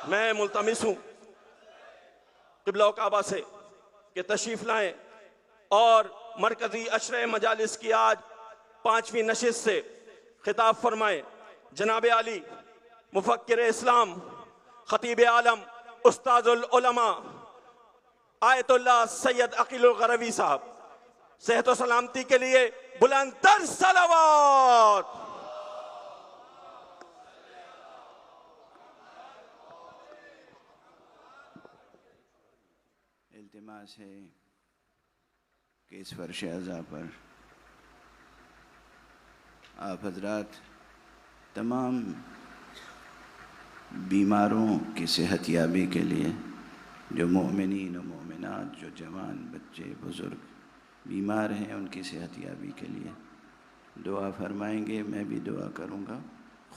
میں ملتمس ہوں قبلہ و کعبہ سے کہ تشریف لائیں اور مرکزی عشرہ مجالس کی آج 5ویں نشست سے خطاب فرمائیں۔ جناب علی مفکر اسلام، خطیب عالم، استاذ العلماء آیت اللہ سید عقیل الغروی صاحب، صحت و سلامتی کے لیے بلند تر صلوات۔ التماس ہے کہ اس فرش اعضاء پر آپ حضرات تمام بیماروں کی صحت یابی کے لیے، جو مومنین و مومنات، جو جوان بچے بزرگ بیمار ہیں، ان کی صحت یابی کے لیے دعا فرمائیں گے۔ میں بھی دعا کروں گا،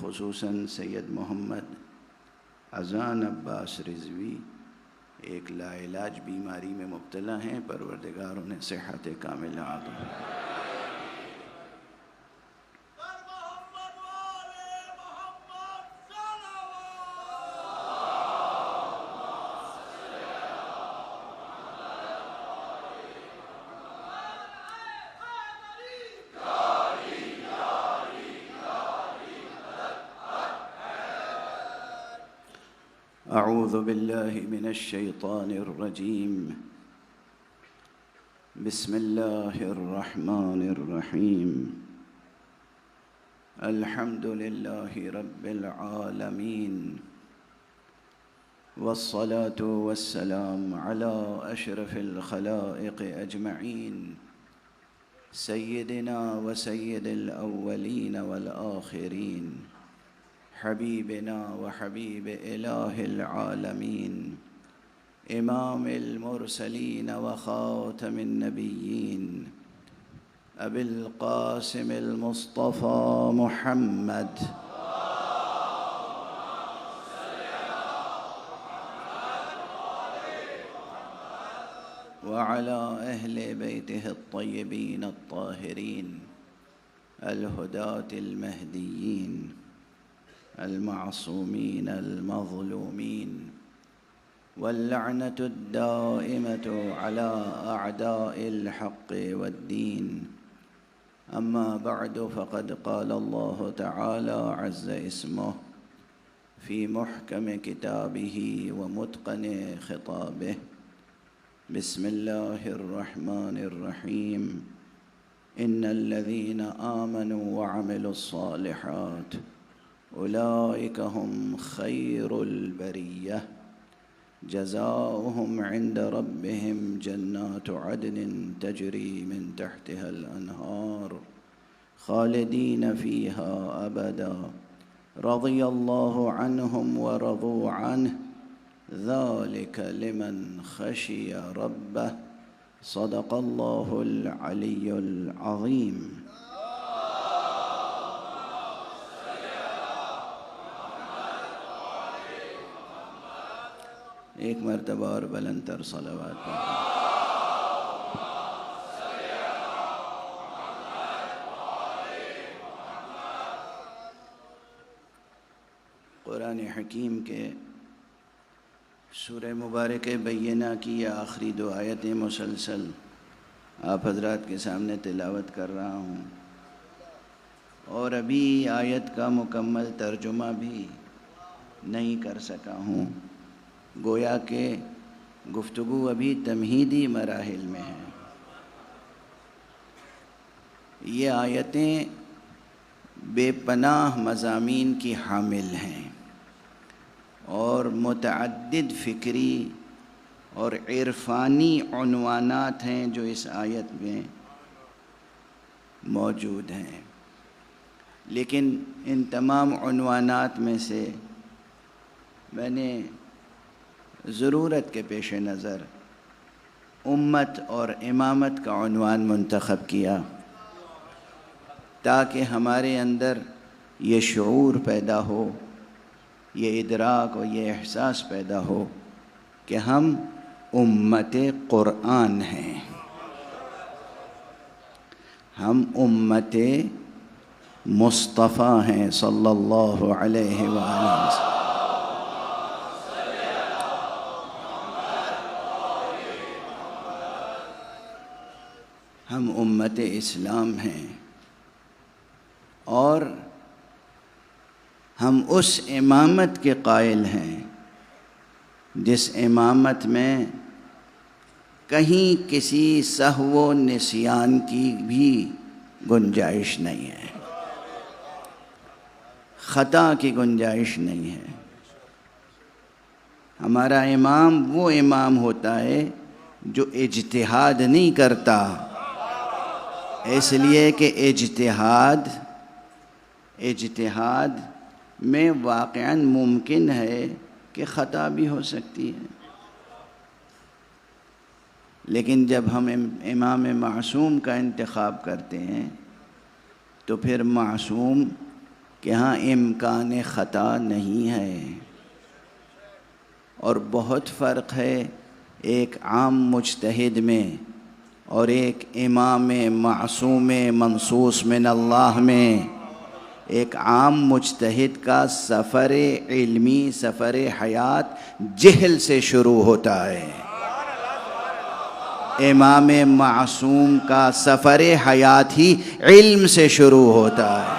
خصوصاً سید محمد اذان عباس رضوی ایک لا علاج بیماری میں مبتلا ہیں، پروردگار انہیں صحت کاملہ عطا فرمائے۔ اعوذ باللہ من الشیطان الرجیم، بسم اللہ الرحمن الرحیم، الحمد للہ رب العالمین، والصلاة والسلام علی اشرف الخلائق اجمعین، سیدنا و سید الاولین والآخرین، حبیبنا و حبیب الہ العالمین، امام المرسلین و خاتم النبیین، ابی القاسم المصطفى محمد وعلى اہل بیتہ الطیبین الطاہرین الہداة المہدیین المعصومین المظلومین، واللعنة الدائمة على أعداء الحق والدين، أما بعد فقد قال الله تعالى عز اسمه في محكم كتابه ومتقن خطابه، بسم الله الرحمن الرحيم، إن الذين آمنوا وعملوا الصالحات أولئك هم خير البرية، جزاؤهم عند ربهم جنات عدن تجري من تحتها الأنهار خالدين فيها أبدا، رضي الله عنهم ورضوا عنه، ذلك لمن خشي ربه، صدق الله العلي العظيم۔ ایک مرتبہ اور بلند تر صلوات پڑھیں۔ قرآن حکیم کے سورہ مبارک بینہ کی یہ آخری 2 آیتیں مسلسل آپ حضرات کے سامنے تلاوت کر رہا ہوں، اور ابھی آیت کا مکمل ترجمہ بھی نہیں کر سکا ہوں، گویا کہ گفتگو ابھی تمہیدی مراحل میں ہے۔ یہ آیتیں بے پناہ مضامین کی حامل ہیں اور متعدد فکری اور عرفانی عنوانات ہیں جو اس آیت میں موجود ہیں، لیکن ان تمام عنوانات میں سے میں نے ضرورت کے پیش نظر امت اور امامت کا عنوان منتخب کیا، تاکہ ہمارے اندر یہ شعور پیدا ہو، یہ ادراک اور یہ احساس پیدا ہو کہ ہم امت قرآن ہیں، ہم امت مصطفیٰ ہیں صلی اللہ علیہ وآلہ وسلم۔ امت اسلام ہیں، اور ہم اس امامت کے قائل ہیں جس امامت میں کہیں کسی سہو و نسیان کی بھی گنجائش نہیں ہے، خطا کی گنجائش نہیں ہے۔ ہمارا امام وہ امام ہوتا ہے جو اجتہاد نہیں کرتا، اس لیے کہ اجتہاد میں واقعاً ممکن ہے کہ خطا بھی ہو سکتی ہے، لیکن جب ہم امام معصوم کا انتخاب کرتے ہیں تو پھر معصوم کہ ہاں امکان خطا نہیں ہے۔ اور بہت فرق ہے ایک عام مجتہد میں اور ایک امام معصوم منصوص من اللہ میں۔ ایک عام مجتہد کا سفر علمی، سفر حیات جہل سے شروع ہوتا ہے، امام معصوم کا سفر حیات ہی علم سے شروع ہوتا ہے۔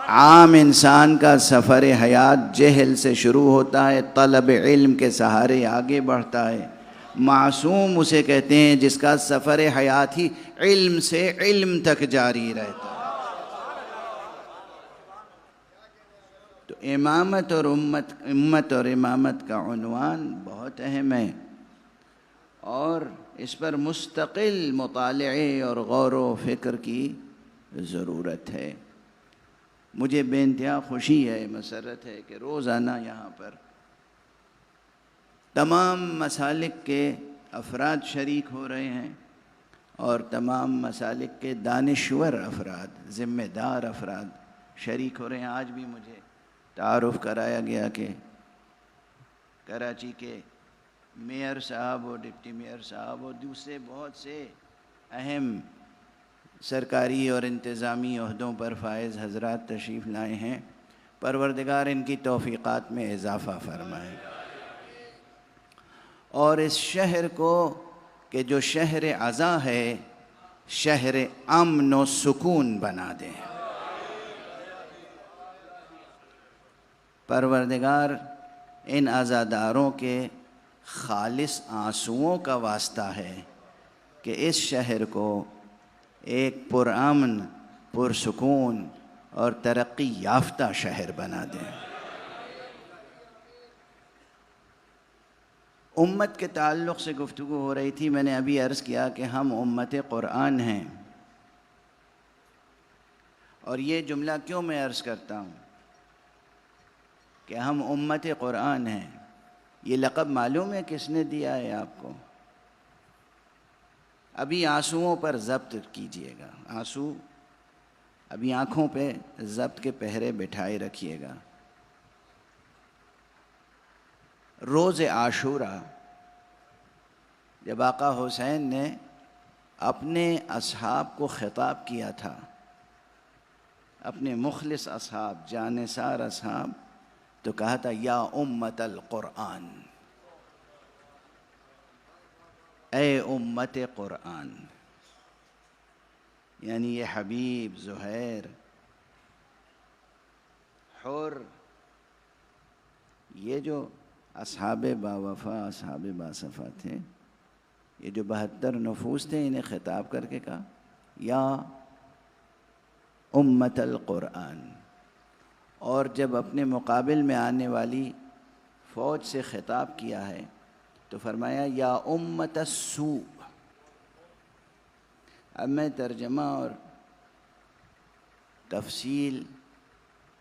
عام انسان کا سفر حیات جہل سے شروع ہوتا ہے، طلب علم کے سہارے آگے بڑھتا ہے۔ معصوم اسے کہتے ہیں جس کا سفر حیات ہی علم سے علم تک جاری رہتا ہے۔ تو امامت اور امت اور امامت کا عنوان بہت اہم ہے، اور اس پر مستقل مطالعے اور غور و فکر کی ضرورت ہے۔ مجھے بے انتہا خوشی ہے، مسرت ہے کہ روزانہ یہاں پر تمام مسالک کے افراد شریک ہو رہے ہیں، اور تمام مسالک کے دانشور افراد، ذمہ دار افراد شریک ہو رہے ہیں۔ آج بھی مجھے تعارف کرایا گیا کہ کراچی کے میئر صاحب اور ڈپٹی میئر صاحب اور دوسرے بہت سے اہم سرکاری اور انتظامی عہدوں پر فائز حضرات تشریف لائے ہیں۔ پروردگار ان کی توفیقات میں اضافہ فرمائے، اور اس شہر کو کہ جو شہر عزا ہے، شہر امن و سکون بنا دیں۔ پروردگار ان عزاداروں کے خالص آنسوؤں کا واسطہ ہے کہ اس شہر کو ایک پرامن، پرسکون اور ترقی یافتہ شہر بنا دیں۔ امت کے تعلق سے گفتگو ہو رہی تھی، میں نے ابھی عرض کیا کہ ہم امت قرآن ہیں، اور یہ جملہ کیوں میں عرض کرتا ہوں کہ ہم امت قرآن ہیں؟ یہ لقب معلوم ہے کس نے دیا ہے آپ کو؟ ابھی آنسوؤں پر ضبط کیجئے گا، آنسو ابھی آنکھوں پہ ضبط کے پہرے بٹھائے رکھیے گا۔ روز عاشورہ جب آقا حسین نے اپنے اصحاب کو خطاب کیا تھا، اپنے مخلص اصحاب، جانثار اصحاب، تو کہا تھا یا امت القرآن، اے امت قرآن، یعنی یہ حبیب، زہیر، حر، یہ جو اصحاب باوفا، اصحاب باصفا تھے، یہ جو 72 نفوس تھے، انہیں خطاب کر کے کہا یا امت القرآن۔ اور جب اپنے مقابل میں آنے والی فوج سے خطاب کیا ہے تو فرمایا یا امت السوء۔ اب میں ترجمہ اور تفصیل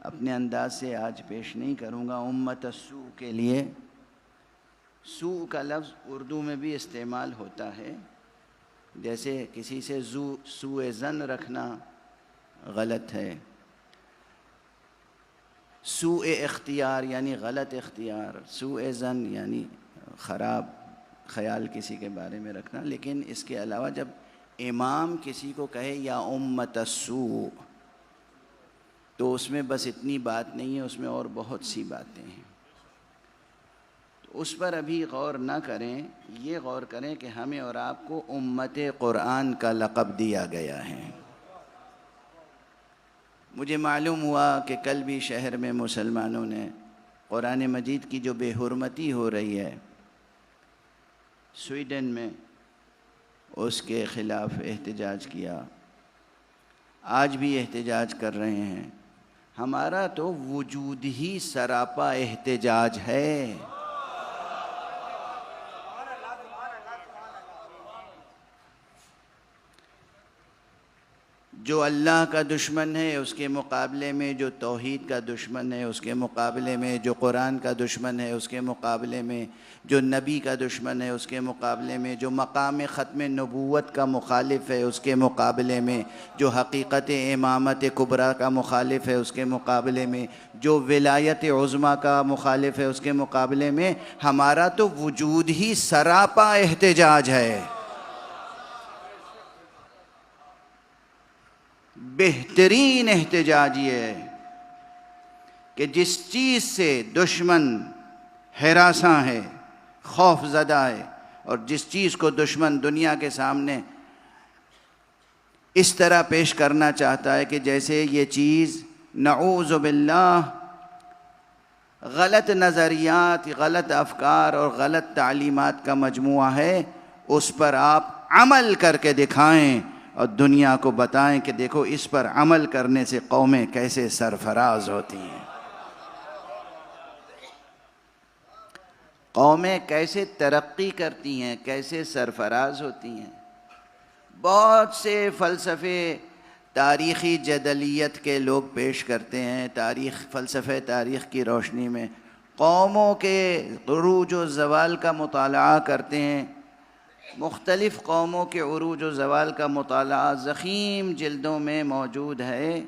اپنے انداز سے آج پیش نہیں کروں گا۔ امت السوء کے لیے سوء کا لفظ اردو میں بھی استعمال ہوتا ہے، جیسے کسی سے سوء ظن رکھنا غلط ہے، سوء اختیار یعنی غلط اختیار، سوء ظن یعنی خراب خیال کسی کے بارے میں رکھنا۔ لیکن اس کے علاوہ جب امام کسی کو کہے یا امت السوء تو اس میں بس اتنی بات نہیں ہے، اس میں اور بہت سی باتیں ہیں۔ اس پر ابھی غور نہ کریں، یہ غور کریں کہ ہمیں اور آپ کو امت قرآن کا لقب دیا گیا ہے۔ مجھے معلوم ہوا کہ کل بھی شہر میں مسلمانوں نے قرآن مجید کی جو بے حرمتی ہو رہی ہے سویڈن میں، اس کے خلاف احتجاج کیا، آج بھی احتجاج کر رہے ہیں۔ ہمارا تو وجود ہی سراپا احتجاج ہے۔ جو اللہ کا دشمن ہے اس کے مقابلے میں جو توحید کا دشمن ہے، اس کے مقابلے میں جو قرآن کا دشمن ہے، اس کے مقابلے میں جو نبی کا دشمن ہے، اس کے مقابلے میں جو مقام ختم نبوت کا مخالف ہے، اس کے مقابلے میں جو حقیقت امامت کبریٰ کا مخالف ہے، اس کے مقابلے میں جو ولایت عظمیٰ کا مخالف ہے، اس کے مقابلے میں ہمارا تو وجود ہی سراپا احتجاج ہے۔ بہترین احتجاج یہ ہے کہ جس چیز سے دشمن ہراساں ہے، خوف زدہ ہے، اور جس چیز کو دشمن دنیا کے سامنے اس طرح پیش کرنا چاہتا ہے کہ جیسے یہ چیز نعوذ باللہ غلط نظریات، غلط افکار اور غلط تعلیمات کا مجموعہ ہے، اس پر آپ عمل کر کے دکھائیں اور دنیا کو بتائیں کہ دیکھو اس پر عمل کرنے سے قومیں کیسے سرفراز ہوتی ہیں، قومیں کیسے ترقی کرتی ہیں، کیسے سرفراز ہوتی ہیں۔ بہت سے فلسفے تاریخی جدلیت کے لوگ پیش کرتے ہیں، فلسفہ تاریخ کی روشنی میں قوموں کے عروج و زوال کا مطالعہ کرتے ہیں۔ مختلف قوموں کے عروج و زوال کا مطالعہ ضخیم جلدوں میں موجود ہے،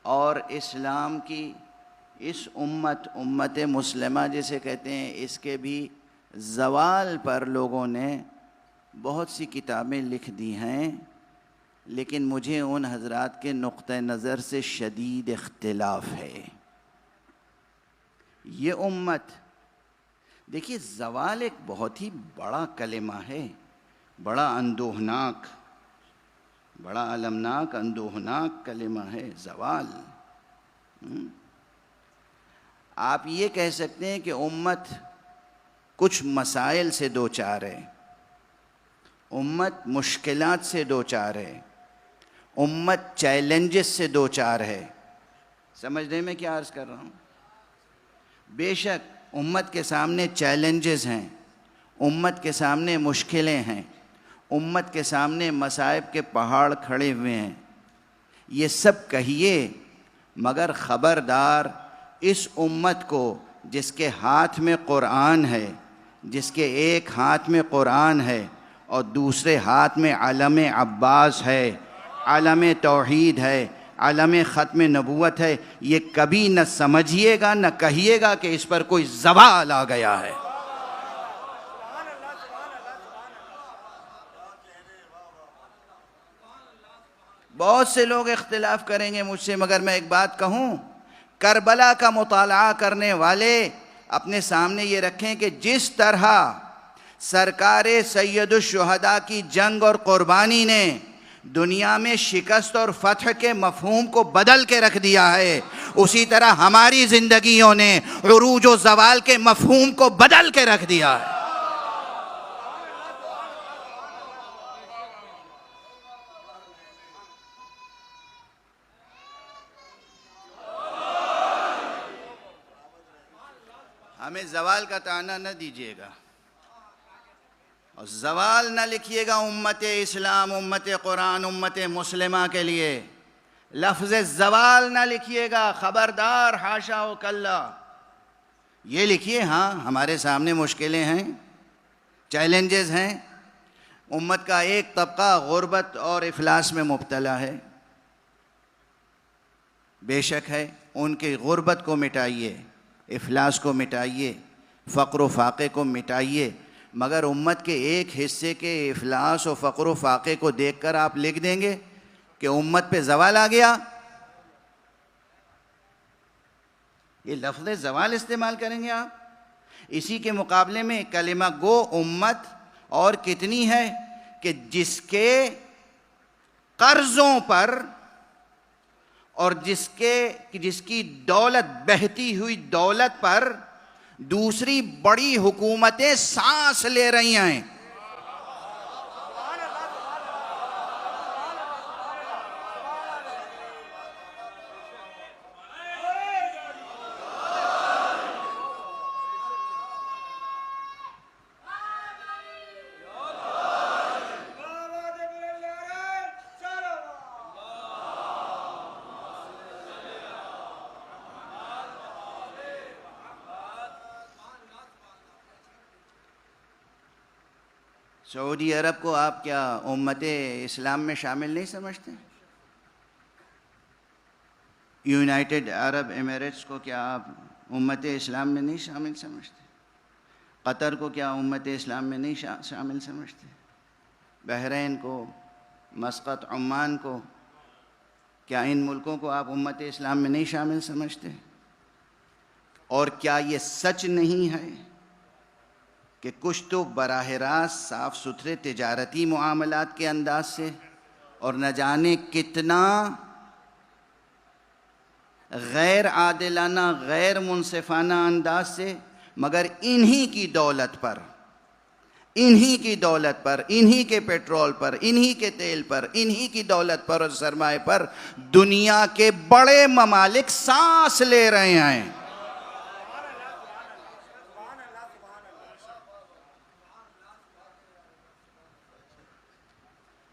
اور اسلام کی اس امت مسلمہ جسے کہتے ہیں، اس کے بھی زوال پر لوگوں نے بہت سی کتابیں لکھ دی ہیں، لیکن مجھے ان حضرات کے نقطہ نظر سے شدید اختلاف ہے۔ یہ امت، دیکھیے زوال ایک بہت ہی بڑا کلمہ ہے، بڑا اندوہناک، بڑا المناک اندوہناک کلمہ ہے زوال۔ آپ یہ کہہ سکتے ہیں کہ امت کچھ مسائل سے دوچار ہے، امت مشکلات سے دوچار ہے، امت چیلنجز سے دوچار ہے۔ سمجھنے میں کیا عرض کر رہا ہوں؟ بے شک امت کے سامنے چیلنجز ہیں، امت کے سامنے مشکلیں ہیں، امت کے سامنے مصائب کے پہاڑ کھڑے ہوئے ہیں، یہ سب کہیے، مگر خبردار اس امت کو جس کے ہاتھ میں قرآن ہے، جس کے ایک ہاتھ میں قرآن ہے اور دوسرے ہاتھ میں علم عباس ہے، علم توحید ہے، علم ختم نبوت ہے، یہ کبھی نہ سمجھیے گا نہ کہیے گا کہ اس پر کوئی زوال آ گیا ہے۔ بہت سے لوگ اختلاف کریں گے مجھ سے، مگر میں ایک بات کہوں، کربلا کا مطالعہ کرنے والے اپنے سامنے یہ رکھیں کہ جس طرح سرکار سید الشہداء کی جنگ اور قربانی نے دنیا میں شکست اور فتح کے مفہوم کو بدل کے رکھ دیا ہے، اسی طرح ہماری زندگیوں نے عروج و زوال کے مفہوم کو بدل کے رکھ دیا ہے۔ ہمیں زوال کا طعنہ نہ دیجیے گا، اور زوال نہ لکھیے گا امت اسلام، امت قرآن، امت مسلمہ کے لیے، لفظ زوال نہ لکھیے گا، خبردار، حاشا و کلا۔ یہ لکھیے ہاں ہمارے سامنے مشکلیں ہیں، چیلنجز ہیں، امت کا ایک طبقہ غربت اور افلاس میں مبتلا ہے، بے شک ہے، ان کی غربت کو مٹائیے، افلاس کو مٹائیے، فقر و فاقے کو مٹائیے، مگر امت کے ایک حصے کے افلاس و فقر و فاقے کو دیکھ کر آپ لکھ دیں گے کہ امت پہ زوال آ گیا؟ یہ لفظ زوال استعمال کریں گے آپ؟ اسی کے مقابلے میں کلمہ گو امت اور کتنی ہے کہ جس کے قرضوں پر اور جس کی دولت، بہتی ہوئی دولت پر دوسری بڑی حکومتیں سانس لے رہی ہیں. سعودی عرب کو آپ کیا امت اسلام میں شامل نہیں سمجھتے؟ یونائٹڈ عرب ایمریٹس کو کیا آپ امت اسلام میں نہیں شامل سمجھتے؟ قطر کو کیا امت اسلام میں نہیں شامل سمجھتے؟ بحرین کو، مسقط، عمان کو، کیا ان ملکوں کو آپ امت اسلام میں نہیں شامل سمجھتے؟ اور کیا یہ سچ نہیں ہے کہ کچھ تو براہ راست صاف ستھرے تجارتی معاملات کے انداز سے اور نہ جانے کتنا غیر عادلانہ، غیر منصفانہ انداز سے، مگر انہی کی دولت پر، انہی کے پیٹرول پر، انہی کے تیل پر، انہی کی دولت پر اور سرمایہ پر دنیا کے بڑے ممالک سانس لے رہے ہیں.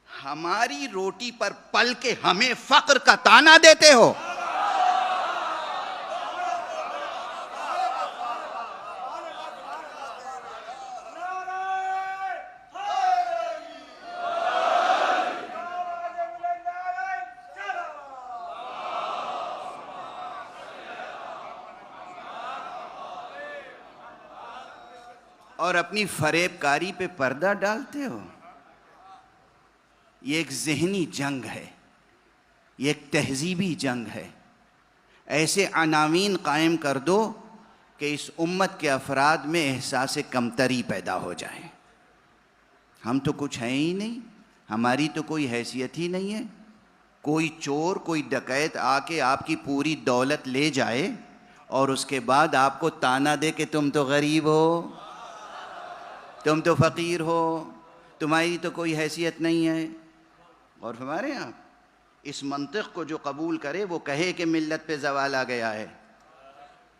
ہماری روٹی پر پل کے ہمیں فقر کا طعنہ دیتے ہو. اور اپنی فریب کاری پہ پردہ ڈالتے ہو. یہ ایک ذہنی جنگ ہے، یہ ایک تہذیبی جنگ ہے. ایسے عناوین قائم کر دو کہ اس امت کے افراد میں احساس کمتری پیدا ہو جائے. ہم تو کچھ ہیں ہی نہیں، ہماری تو کوئی حیثیت ہی نہیں ہے. کوئی چور، کوئی ڈکیت آ کے آپ کی پوری دولت لے جائے اور اس کے بعد آپ کو طعنہ دے کہ تم تو غریب ہو، تم تو فقیر ہو، تمہاری تو کوئی حیثیت نہیں ہے. اور ہمارے یہاں اس منطق کو جو قبول کرے وہ کہے کہ ملت پہ زوال آ گیا ہے،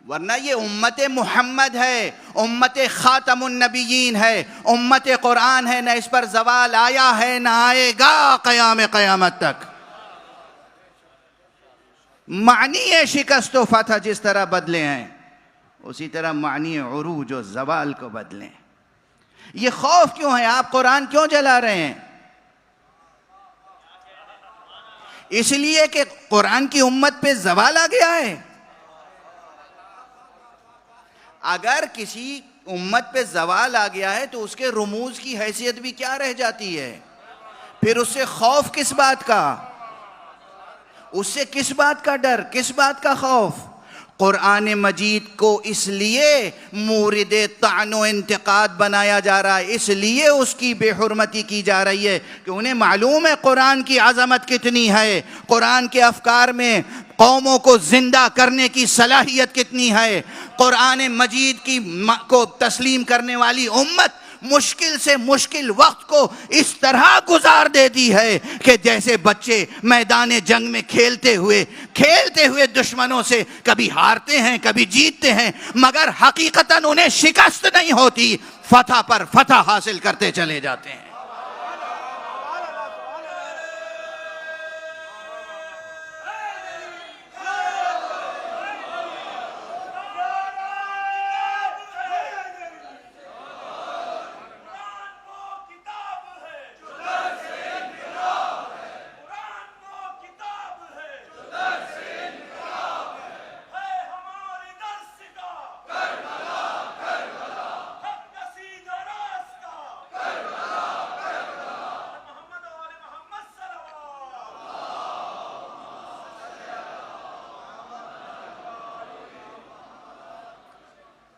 ورنہ یہ امت محمد ہے، امت خاتم النبیین ہے، امت قرآن ہے. نہ اس پر زوال آیا ہے، نہ آئے گا قیامت تک. معنی شکست و فتح جس طرح بدلے ہیں اسی طرح معنی عروج و زوال کو بدلیں. یہ خوف کیوں ہے؟ آپ قرآن کیوں جلا رہے ہیں؟ اس لیے کہ قرآن کی امت پہ زوال آ گیا ہے. اگر کسی امت پہ زوال آ گیا ہے تو اس کے رموز کی حیثیت بھی کیا رہ جاتی ہے؟ پھر اس سے خوف کس بات کا؟ اس سے کس بات کا ڈر، کس بات کا خوف؟ قرآن مجید کو اس لیے مورد طعن و انتقاد بنایا جا رہا ہے، اس لیے اس کی بے حرمتی کی جا رہی ہے کہ انہیں معلوم ہے قرآن کی عظمت کتنی ہے، قرآن کے افکار میں قوموں کو زندہ کرنے کی صلاحیت کتنی ہے. قرآن مجید کو تسلیم کرنے والی امت مشکل سے مشکل وقت کو اس طرح گزار دیتی ہے کہ جیسے بچے میدان جنگ میں کھیلتے ہوئے دشمنوں سے کبھی ہارتے ہیں کبھی جیتتے ہیں، مگر حقیقتاً انہیں شکست نہیں ہوتی، فتح پر فتح حاصل کرتے چلے جاتے ہیں.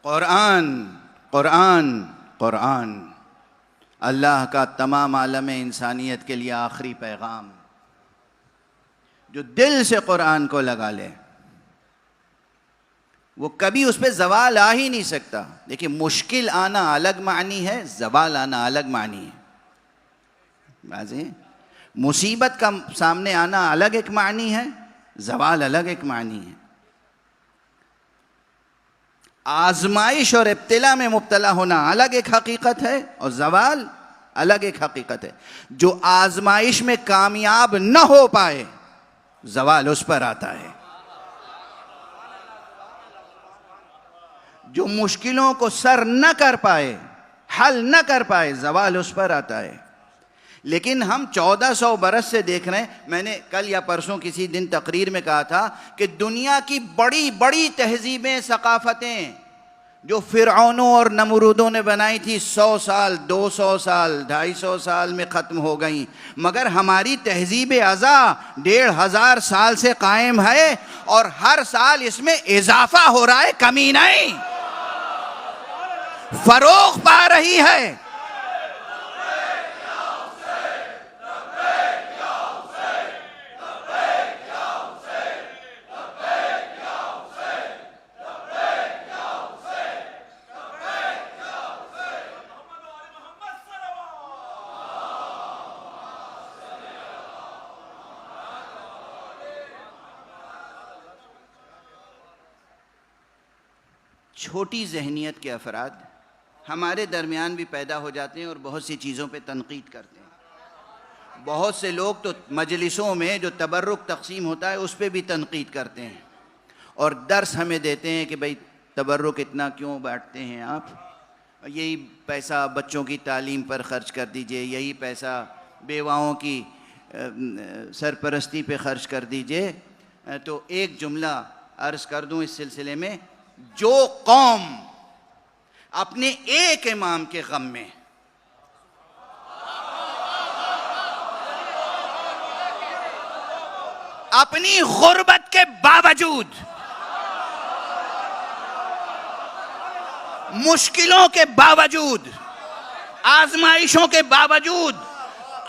قرآن قرآن اللہ کا تمام عالم انسانیت کے لیے آخری پیغام. جو دل سے قرآن کو لگا لے وہ کبھی اس پہ زوال آ ہی نہیں سکتا. دیکھیں مشکل آنا الگ معنی ہے، زوال آنا الگ معنی ہے. واضح؟ مصیبت کا سامنے آنا الگ ایک معنی ہے، زوال الگ ایک معنی ہے. آزمائش اور ابتلا میں مبتلا ہونا الگ ایک حقیقت ہے اور زوال الگ ایک حقیقت ہے. جو آزمائش میں کامیاب نہ ہو پائے زوال اس پر آتا ہے. جو مشکلوں کو سر نہ کر پائے، حل نہ کر پائے، زوال اس پر آتا ہے. لیکن ہم 1400 برس سے دیکھ رہے ہیں. میں نے کل یا پرسوں کسی دن تقریر میں کہا تھا کہ دنیا کی بڑی بڑی تہذیبیں، ثقافتیں جو فرعونوں اور نمرودوں نے بنائی تھی 100 سال، 200 سال، 250 سال میں ختم ہو گئیں. مگر ہماری تہذیب ازاں 1500 سال سے قائم ہے اور ہر سال اس میں اضافہ ہو رہا ہے، کمی نہیں، فروغ پا رہی ہے. چھوٹی ذہنیت کے افراد ہمارے درمیان بھی پیدا ہو جاتے ہیں اور بہت سی چیزوں پہ تنقید کرتے ہیں. بہت سے لوگ تو مجلسوں میں جو تبرک تقسیم ہوتا ہے اس پہ بھی تنقید کرتے ہیں اور درس ہمیں دیتے ہیں کہ بھئی تبرک اتنا کیوں بانٹتے ہیں آپ، یہی پیسہ بچوں کی تعلیم پر خرچ کر دیجئے، یہی پیسہ بیواؤں کی سرپرستی پہ خرچ کر دیجئے. تو ایک جملہ عرض کر دوں اس سلسلے میں، جو قوم اپنے ایک امام کے غم میں اپنی غربت کے باوجود، مشکلوں کے باوجود، آزمائشوں کے باوجود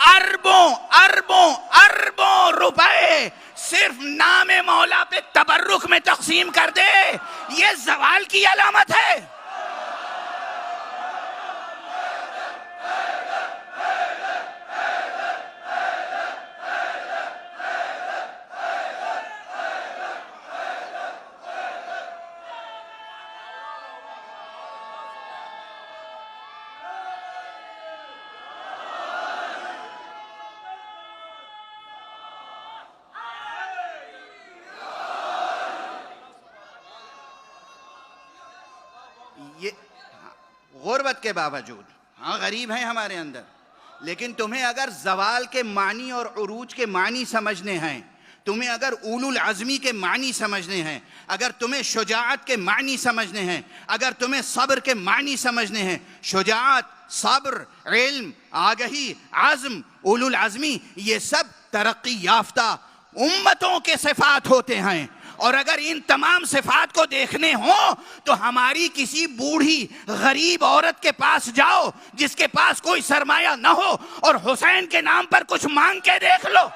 اربوں اربوں اربوں روپے صرف نام مولا پہ تبرک میں تقسیم کر دے، یہ زوال کی علامت ہے. یہ غربت کے باوجود، ہاں غریب ہیں ہمارے اندر، لیکن تمہیں اگر زوال کے معنی اور عروج کے معنی سمجھنے ہیں، تمہیں اگر اولو العزمی کے معنی سمجھنے ہیں، اگر تمہیں شجاعت کے معنی سمجھنے ہیں، اگر تمہیں صبر کے معنی سمجھنے ہیں، شجاعت، صبر، علم، آگہی، عزم، اولو العزمی، یہ سب ترقی یافتہ امتوں کے صفات ہوتے ہیں. اور اگر ان تمام صفات کو دیکھنے ہوں تو ہماری کسی بوڑھی غریب عورت کے پاس جاؤ جس کے پاس کوئی سرمایہ نہ ہو اور حسین کے نام پر کچھ مانگ کے دیکھ لو.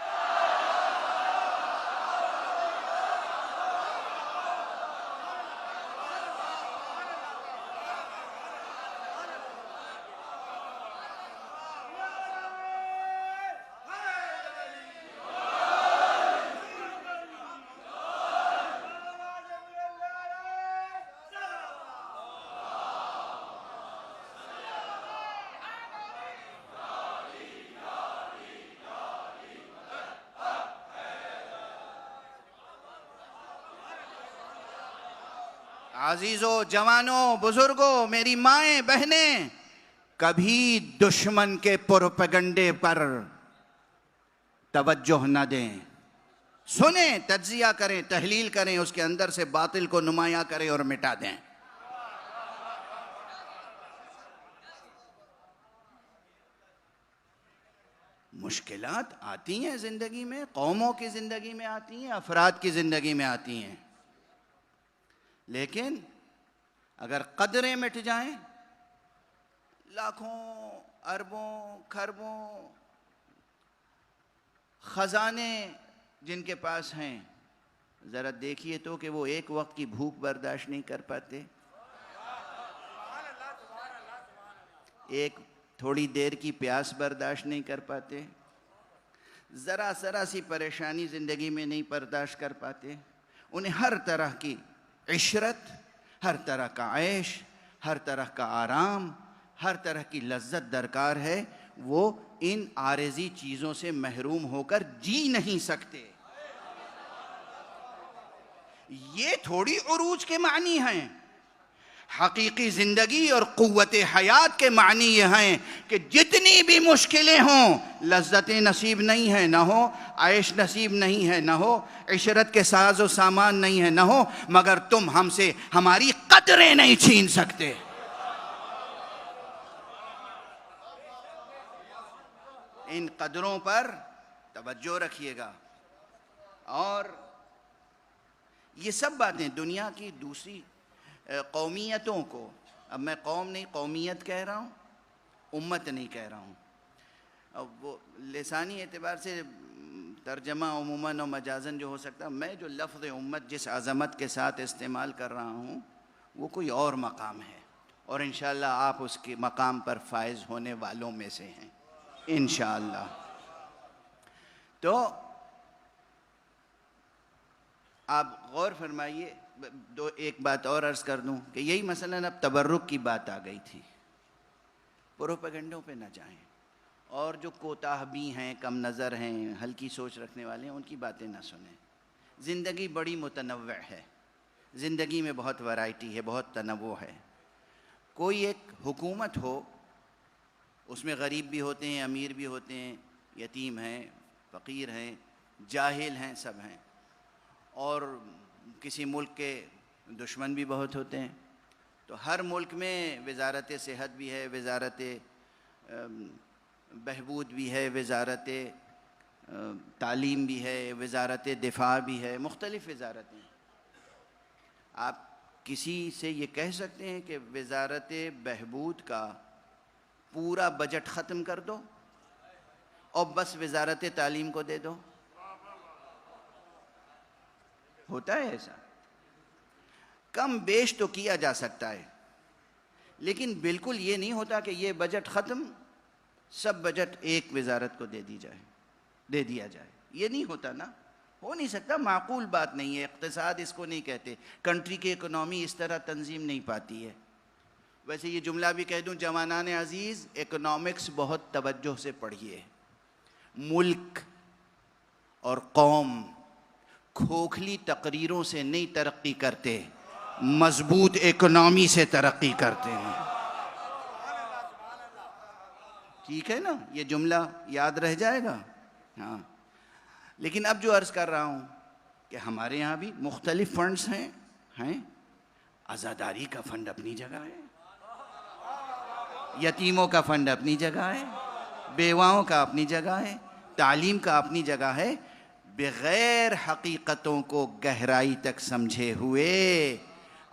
عزیزوں، جوانوں، بزرگوں، میری مائیں، بہنیں، کبھی دشمن کے پروپیگنڈے پر توجہ نہ دیں. سنیں، تجزیہ کریں، تحلیل کریں، اس کے اندر سے باطل کو نمایاں کریں اور مٹا دیں. مشکلات آتی ہیں زندگی میں، قوموں کی زندگی میں آتی ہیں، افراد کی زندگی میں آتی ہیں، لیکن اگر قدریں مٹ جائیں، لاکھوں اربوں کھربوں خزانے جن کے پاس ہیں، ذرا دیکھیے تو کہ وہ ایک وقت کی بھوک برداشت نہیں کر پاتے، ایک تھوڑی دیر کی پیاس برداشت نہیں کر پاتے، ذرا سی پریشانی زندگی میں نہیں برداشت کر پاتے. انہیں ہر طرح کی عشرت، ہر طرح کا عیش، ہر طرح کا آرام، ہر طرح کی لذت درکار ہے. وہ ان عارضی چیزوں سے محروم ہو کر جی نہیں سکتے. یہ تھوڑی عروج کے معنی ہیں. حقیقی زندگی اور قوت حیات کے معنی یہ ہیں کہ جتنی بھی مشکلیں ہوں، لذتیں نصیب نہیں ہیں نہ ہو، عیش نصیب نہیں ہے نہ ہو، عشرت کے ساز و سامان نہیں ہے نہ ہو، مگر تم ہم سے ہماری قدریں نہیں چھین سکتے. ان قدروں پر توجہ رکھیے گا. اور یہ سب باتیں دنیا کی دوسری قومیتوں کو، اب میں قوم نہیں قومیت کہہ رہا ہوں، امت نہیں کہہ رہا ہوں. اب وہ لسانی اعتبار سے ترجمہ عموماً و مجازن جو ہو سکتا ہے، میں جو لفظ امت جس عظمت کے ساتھ استعمال کر رہا ہوں وہ کوئی اور مقام ہے، اور انشاءاللہ آپ اس کے مقام پر فائز ہونے والوں میں سے ہیں انشاءاللہ. تو آپ غور فرمائیے. ایک بات اور عرض کر دوں کہ یہی مثلاً اب تبرک کی بات آ گئی تھی. پروپیگنڈوں پہ نہ جائیں، اور جو کوتاہ بھی ہیں، کم نظر ہیں، ہلکی سوچ رکھنے والے ہیں، ان کی باتیں نہ سنیں. زندگی بڑی متنوع ہے، زندگی میں بہت ورائٹی ہے، بہت تنوع ہے. کوئی ایک حکومت ہو، اس میں غریب بھی ہوتے ہیں، امیر بھی ہوتے ہیں، یتیم ہیں، فقیر ہیں، جاہل ہیں، سب ہیں. اور کسی ملک کے دشمن بھی بہت ہوتے ہیں. تو ہر ملک میں وزارت صحت بھی ہے، وزارت بہبود بھی ہے، وزارت تعلیم بھی ہے، وزارت دفاع بھی ہے، مختلف وزارتیں. آپ کسی سے یہ کہہ سکتے ہیں کہ وزارت بہبود کا پورا بجٹ ختم کر دو اور بس وزارت تعلیم کو دے دو؟ ہوتا ہے ایسا؟ کم بیش تو کیا جا سکتا ہے، لیکن بالکل یہ نہیں ہوتا کہ یہ بجٹ ختم، سب بجٹ ایک وزارت کو دے دیا جائے. یہ نہیں ہوتا نا، ہو نہیں سکتا، معقول بات نہیں ہے. اقتصاد اس کو نہیں کہتے، کنٹری کی اکنامی اس طرح تنظیم نہیں پاتی ہے. ویسے یہ جملہ بھی کہہ دوں جوانان عزیز، اکنامکس بہت توجہ سے پڑھیے. ملک اور قوم کھوکھلی تقریروں سے نہیں ترقی کرتے، مضبوط اکنامی سے ترقی کرتے ہیں. ٹھیک ہے نا؟ یہ جملہ یاد رہ جائے گا. ہاں، لیکن اب جو عرض کر رہا ہوں کہ ہمارے یہاں بھی مختلف فنڈز ہیں. عزاداری کا فنڈ اپنی جگہ ہے، یتیموں کا فنڈ اپنی جگہ ہے، بیواؤں کا اپنی جگہ ہے، تعلیم کا اپنی جگہ ہے. بغیر حقیقتوں کو گہرائی تک سمجھے ہوئے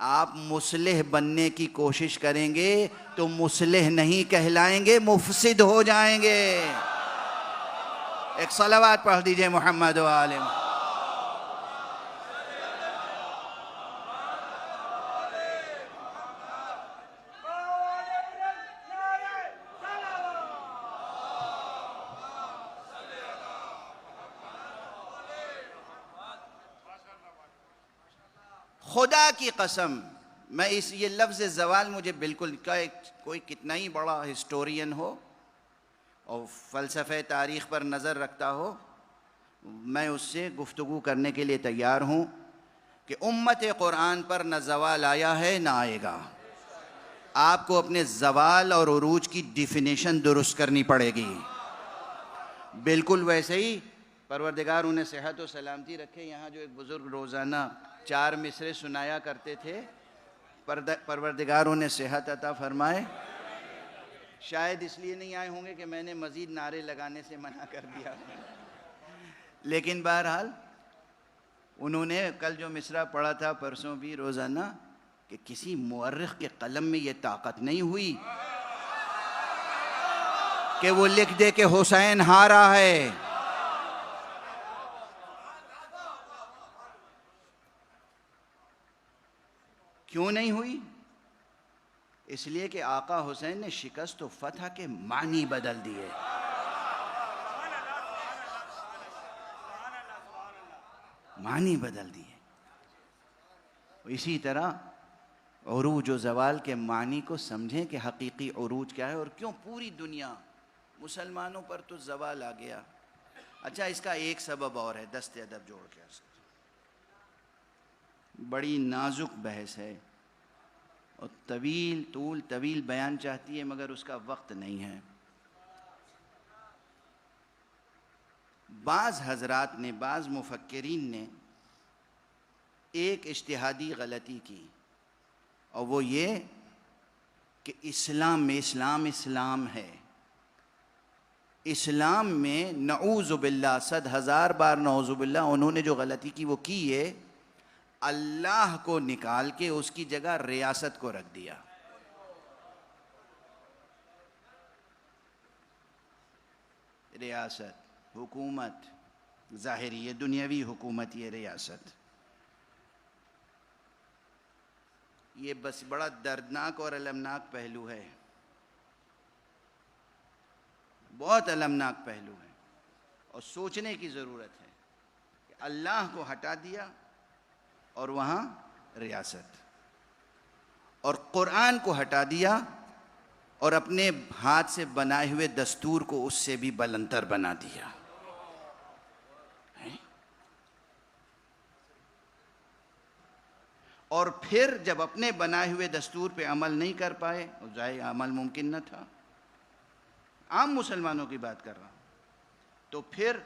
آپ مصلح بننے کی کوشش کریں گے تو مصلح نہیں کہلائیں گے، مفسد ہو جائیں گے. ایک صلوات پڑھ دیجئے محمد و آل محمد. خدا کی قسم، میں یہ لفظ زوال مجھے بالکل، کوئی کتنا ہی بڑا ہسٹورین ہو اور فلسفہ تاریخ پر نظر رکھتا ہو، میں اس سے گفتگو کرنے کے لیے تیار ہوں کہ امت قرآن پر نہ زوال آیا ہے نہ آئے گا. آپ کو اپنے زوال اور عروج کی ڈیفینیشن درست کرنی پڑے گی. بالکل ویسے ہی پروردگار انہیں صحت و سلامتی رکھے. یہاں جو ایک بزرگ روزانہ 4 مصرے سنایا کرتے تھے، پروردگار انہیں صحت عطا فرمائے. شاید اس لیے نہیں آئے ہوں گے کہ میں نے مزید نعرے لگانے سے منع کر دیا، لیکن بہرحال انہوں نے کل جو مصرع پڑھا تھا، پرسوں بھی روزانہ، کہ کسی مورخ کے قلم میں یہ طاقت نہیں ہوئی کہ وہ لکھ دے کہ حسین ہارا ہے. کیوں نہیں ہوئی؟ اس لیے کہ آقا حسین نے شکست و فتح کے معنی بدل دیے. معنی بدل دیے. اسی طرح عروج و زوال کے معنی کو سمجھیں کہ حقیقی عروج کیا ہے اور کیوں پوری دنیا مسلمانوں پر تو زوال آ گیا. اچھا، اس کا ایک سبب اور ہے، دست ادب جوڑ کے. بڑی نازک بحث ہے اور طویل بیان چاہتی ہے، مگر اس کا وقت نہیں ہے. بعض حضرات نے، بعض مفکرین نے ایک اجتہادی غلطی کی، اور وہ یہ کہ اسلام میں اسلام ہے. اسلام میں نعوذ باللہ، 100,000 بار نعوذ باللہ، انہوں نے جو غلطی کی وہ کی ہے اللہ کو نکال کے اس کی جگہ ریاست کو رکھ دیا. ریاست، حکومت ظاہری، یہ دنیاوی حکومت، یہ ریاست. یہ بس بڑا دردناک اور المناک پہلو ہے، بہت المناک پہلو ہے، اور سوچنے کی ضرورت ہے کہ اللہ کو ہٹا دیا اور وہاں ریاست، اور قرآن کو ہٹا دیا اور اپنے ہاتھ سے بنائے ہوئے دستور کو اس سے بھی بلندتر بنا دیا. اور پھر جب اپنے بنائے ہوئے دستور پہ عمل نہیں کر پائے، ظاہر عمل ممکن نہ تھا، عام مسلمانوں کی بات کر رہا ہوں، تو پھر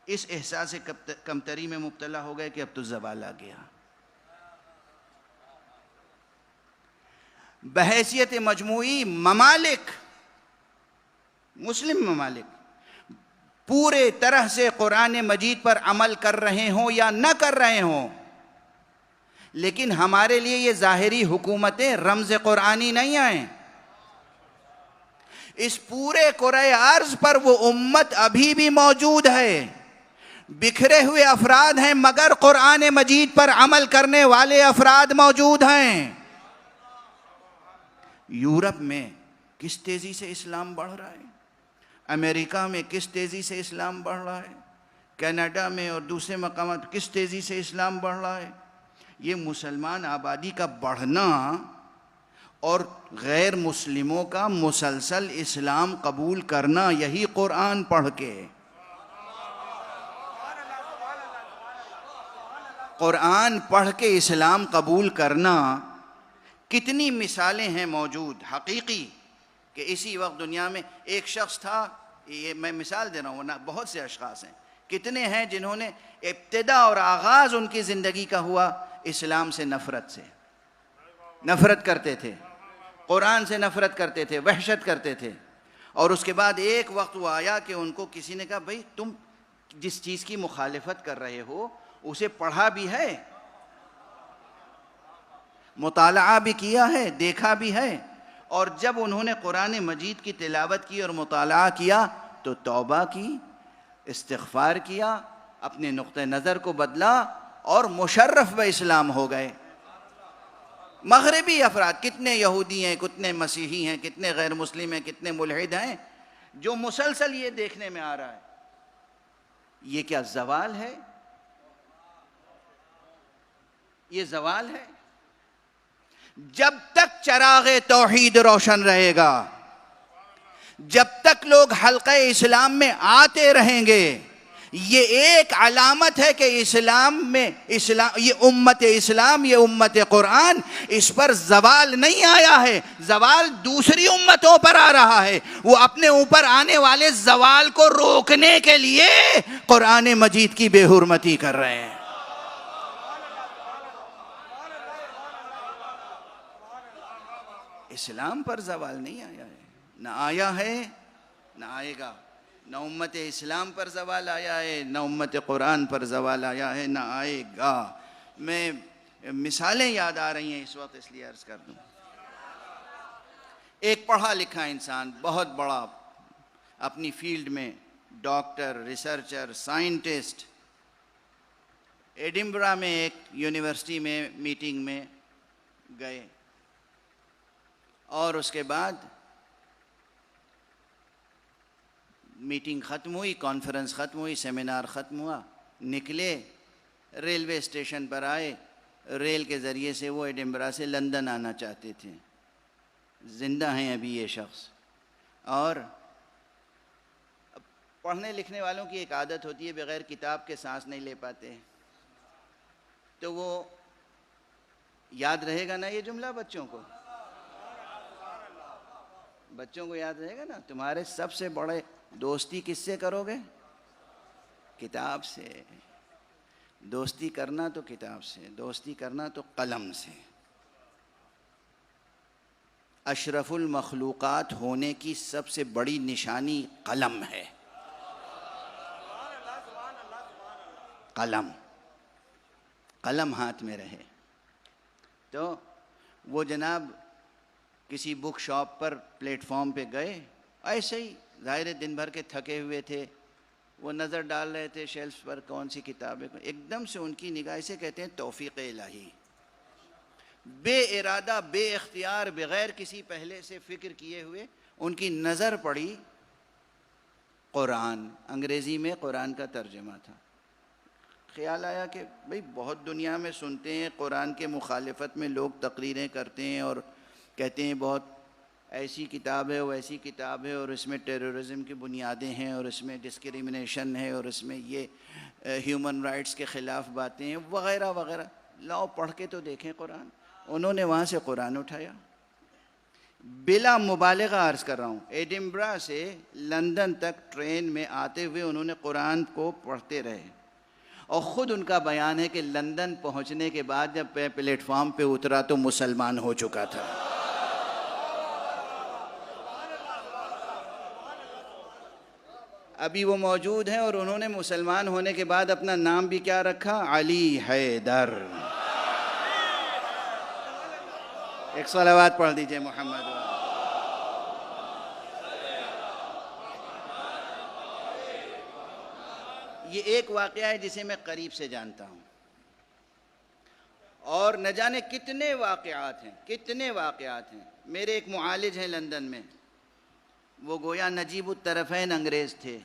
اس احساس کمتری میں مبتلا ہو گئے کہ اب تو زوال آ گیا. بحیثیت مجموعی ممالک، مسلم ممالک پورے طرح سے قرآن مجید پر عمل کر رہے ہوں یا نہ کر رہے ہوں، لیکن ہمارے لیے یہ ظاہری حکومتیں رمز قرآنی نہیں آئیں. اس پورے کرۂ ارض پر وہ امت ابھی بھی موجود ہے. بکھرے ہوئے افراد ہیں مگر قرآن مجید پر عمل کرنے والے افراد موجود ہیں. یورپ میں کس تیزی سے اسلام بڑھ رہا ہے، امریکہ میں کس تیزی سے اسلام بڑھ رہا ہے، کینیڈا میں اور دوسرے مقامات کس تیزی سے اسلام بڑھ رہا ہے. یہ مسلمان آبادی کا بڑھنا اور غیر مسلموں کا مسلسل اسلام قبول کرنا، یہی قرآن پڑھ کے، قرآن پڑھ کے اسلام قبول کرنا. کتنی مثالیں ہیں موجود حقیقی کہ اسی وقت دنیا میں ایک شخص تھا، یہ میں مثال دے رہا ہوں، بہت سے اشخاص ہیں، کتنے ہیں جنہوں نے ابتدا اور آغاز ان کی زندگی کا ہوا اسلام سے نفرت کرتے تھے، قرآن سے نفرت کرتے تھے، وحشت کرتے تھے، اور اس کے بعد ایک وقت وہ آیا کہ ان کو کسی نے کہا بھئی تم جس چیز کی مخالفت کر رہے ہو اسے پڑھا بھی ہے، مطالعہ بھی کیا ہے، دیکھا بھی ہے. اور جب انہوں نے قرآن مجید کی تلاوت کی اور مطالعہ کیا تو توبہ کی، استغفار کیا، اپنے نقطہ نظر کو بدلا اور مشرف بہ اسلام ہو گئے. مغربی افراد کتنے یہودی ہیں، کتنے مسیحی ہیں، کتنے غیر مسلم ہیں، کتنے ملحد ہیں، جو مسلسل یہ دیکھنے میں آ رہا ہے. یہ کیا زوال ہے؟ یہ زوال ہے؟ جب تک چراغ توحید روشن رہے گا، جب تک لوگ حلقہ اسلام میں آتے رہیں گے، یہ ایک علامت ہے کہ یہ امت اسلام، یہ امت قرآن، اس پر زوال نہیں آیا ہے. زوال دوسری امتوں پر آ رہا ہے. وہ اپنے اوپر آنے والے زوال کو روکنے کے لیے قرآن مجید کی بے حرمتی کر رہے ہیں. اسلام پر زوال نہیں آیا ہے، نہ آیا ہے نہ آئے گا. نہ امت اسلام پر زوال آیا ہے، نہ امت قرآن پر زوال آیا ہے، نہ آئے گا. میں مثالیں یاد آ رہی ہیں اس وقت، اس لیے عرض کر دوں. ایک پڑھا لکھا انسان، بہت بڑا اپنی فیلڈ میں ڈاکٹر، ریسرچر، سائنٹسٹ، ایڈنبرا میں ایک یونیورسٹی میں میٹنگ میں گئے، اور اس کے بعد میٹنگ ختم ہوئی، کانفرنس ختم ہوئی، سیمینار ختم ہوا، نکلے، ریلوے اسٹیشن پر آئے، ریل کے ذریعے سے وہ ایڈنبرا سے لندن آنا چاہتے تھے، زندہ ہیں ابھی یہ شخص۔ اور پڑھنے لکھنے والوں کی ایک عادت ہوتی ہے، بغیر کتاب کے سانس نہیں لے پاتے، تو وہ یاد رہے گا نا یہ جملہ بچوں کو؟ بچوں کو یاد رہے گا نا؟ تمہارے سب سے بڑے دوستی کس سے کرو گے؟ کتاب سے۔ دوستی کرنا تو کتاب سے، دوستی کرنا تو قلم سے۔ اشرف المخلوقات ہونے کی سب سے بڑی نشانی قلم ہے۔ قلم، قلم ہاتھ میں رہے۔ تو وہ جناب کسی بک شاپ پر پلیٹ فارم پہ گئے، ایسے ہی ظاہر دن بھر کے تھکے ہوئے تھے، وہ نظر ڈال رہے تھے شیلفز پر کون سی کتابیں، ایک دم سے ان کی نگاہ، سے کہتے ہیں توفیق الہی، بے ارادہ، بے اختیار، بغیر کسی پہلے سے فکر کیے ہوئے ان کی نظر پڑی قرآن۔ انگریزی میں قرآن کا ترجمہ تھا۔ خیال آیا کہ بھئی بہت دنیا میں سنتے ہیں قرآن کے مخالفت میں لوگ تقریریں کرتے ہیں اور کہتے ہیں بہت ایسی کتاب ہے، وہ ایسی کتاب ہے، اور اس میں ٹیررزم کی بنیادیں ہیں، اور اس میں ڈسکریمنیشن ہے، اور اس میں یہ ہیومن رائٹس کے خلاف باتیں ہیں وغیرہ وغیرہ۔ لاؤ پڑھ کے تو دیکھیں قرآن۔ انہوں نے وہاں سے قرآن اٹھایا، بلا مبالغہ عرض کر رہا ہوں، ایڈنبرا سے لندن تک ٹرین میں آتے ہوئے انہوں نے قرآن کو پڑھتے رہے، اور خود ان کا بیان ہے کہ لندن پہنچنے کے بعد جب پلیٹ فارم پہ اترا تو مسلمان ہو چکا تھا۔ ابھی وہ موجود ہیں، اور انہوں نے مسلمان ہونے کے بعد اپنا نام بھی کیا رکھا؟ علی حیدر۔ ایک صلوات پڑھ دیجئے محمد۔ یہ ایک واقعہ ہے جسے میں قریب سے جانتا ہوں، اور نہ جانے کتنے واقعات ہیں، کتنے واقعات ہیں۔ میرے ایک معالج ہیں لندن میں، وہ گویا نجیب الطرفین انگریز تھے،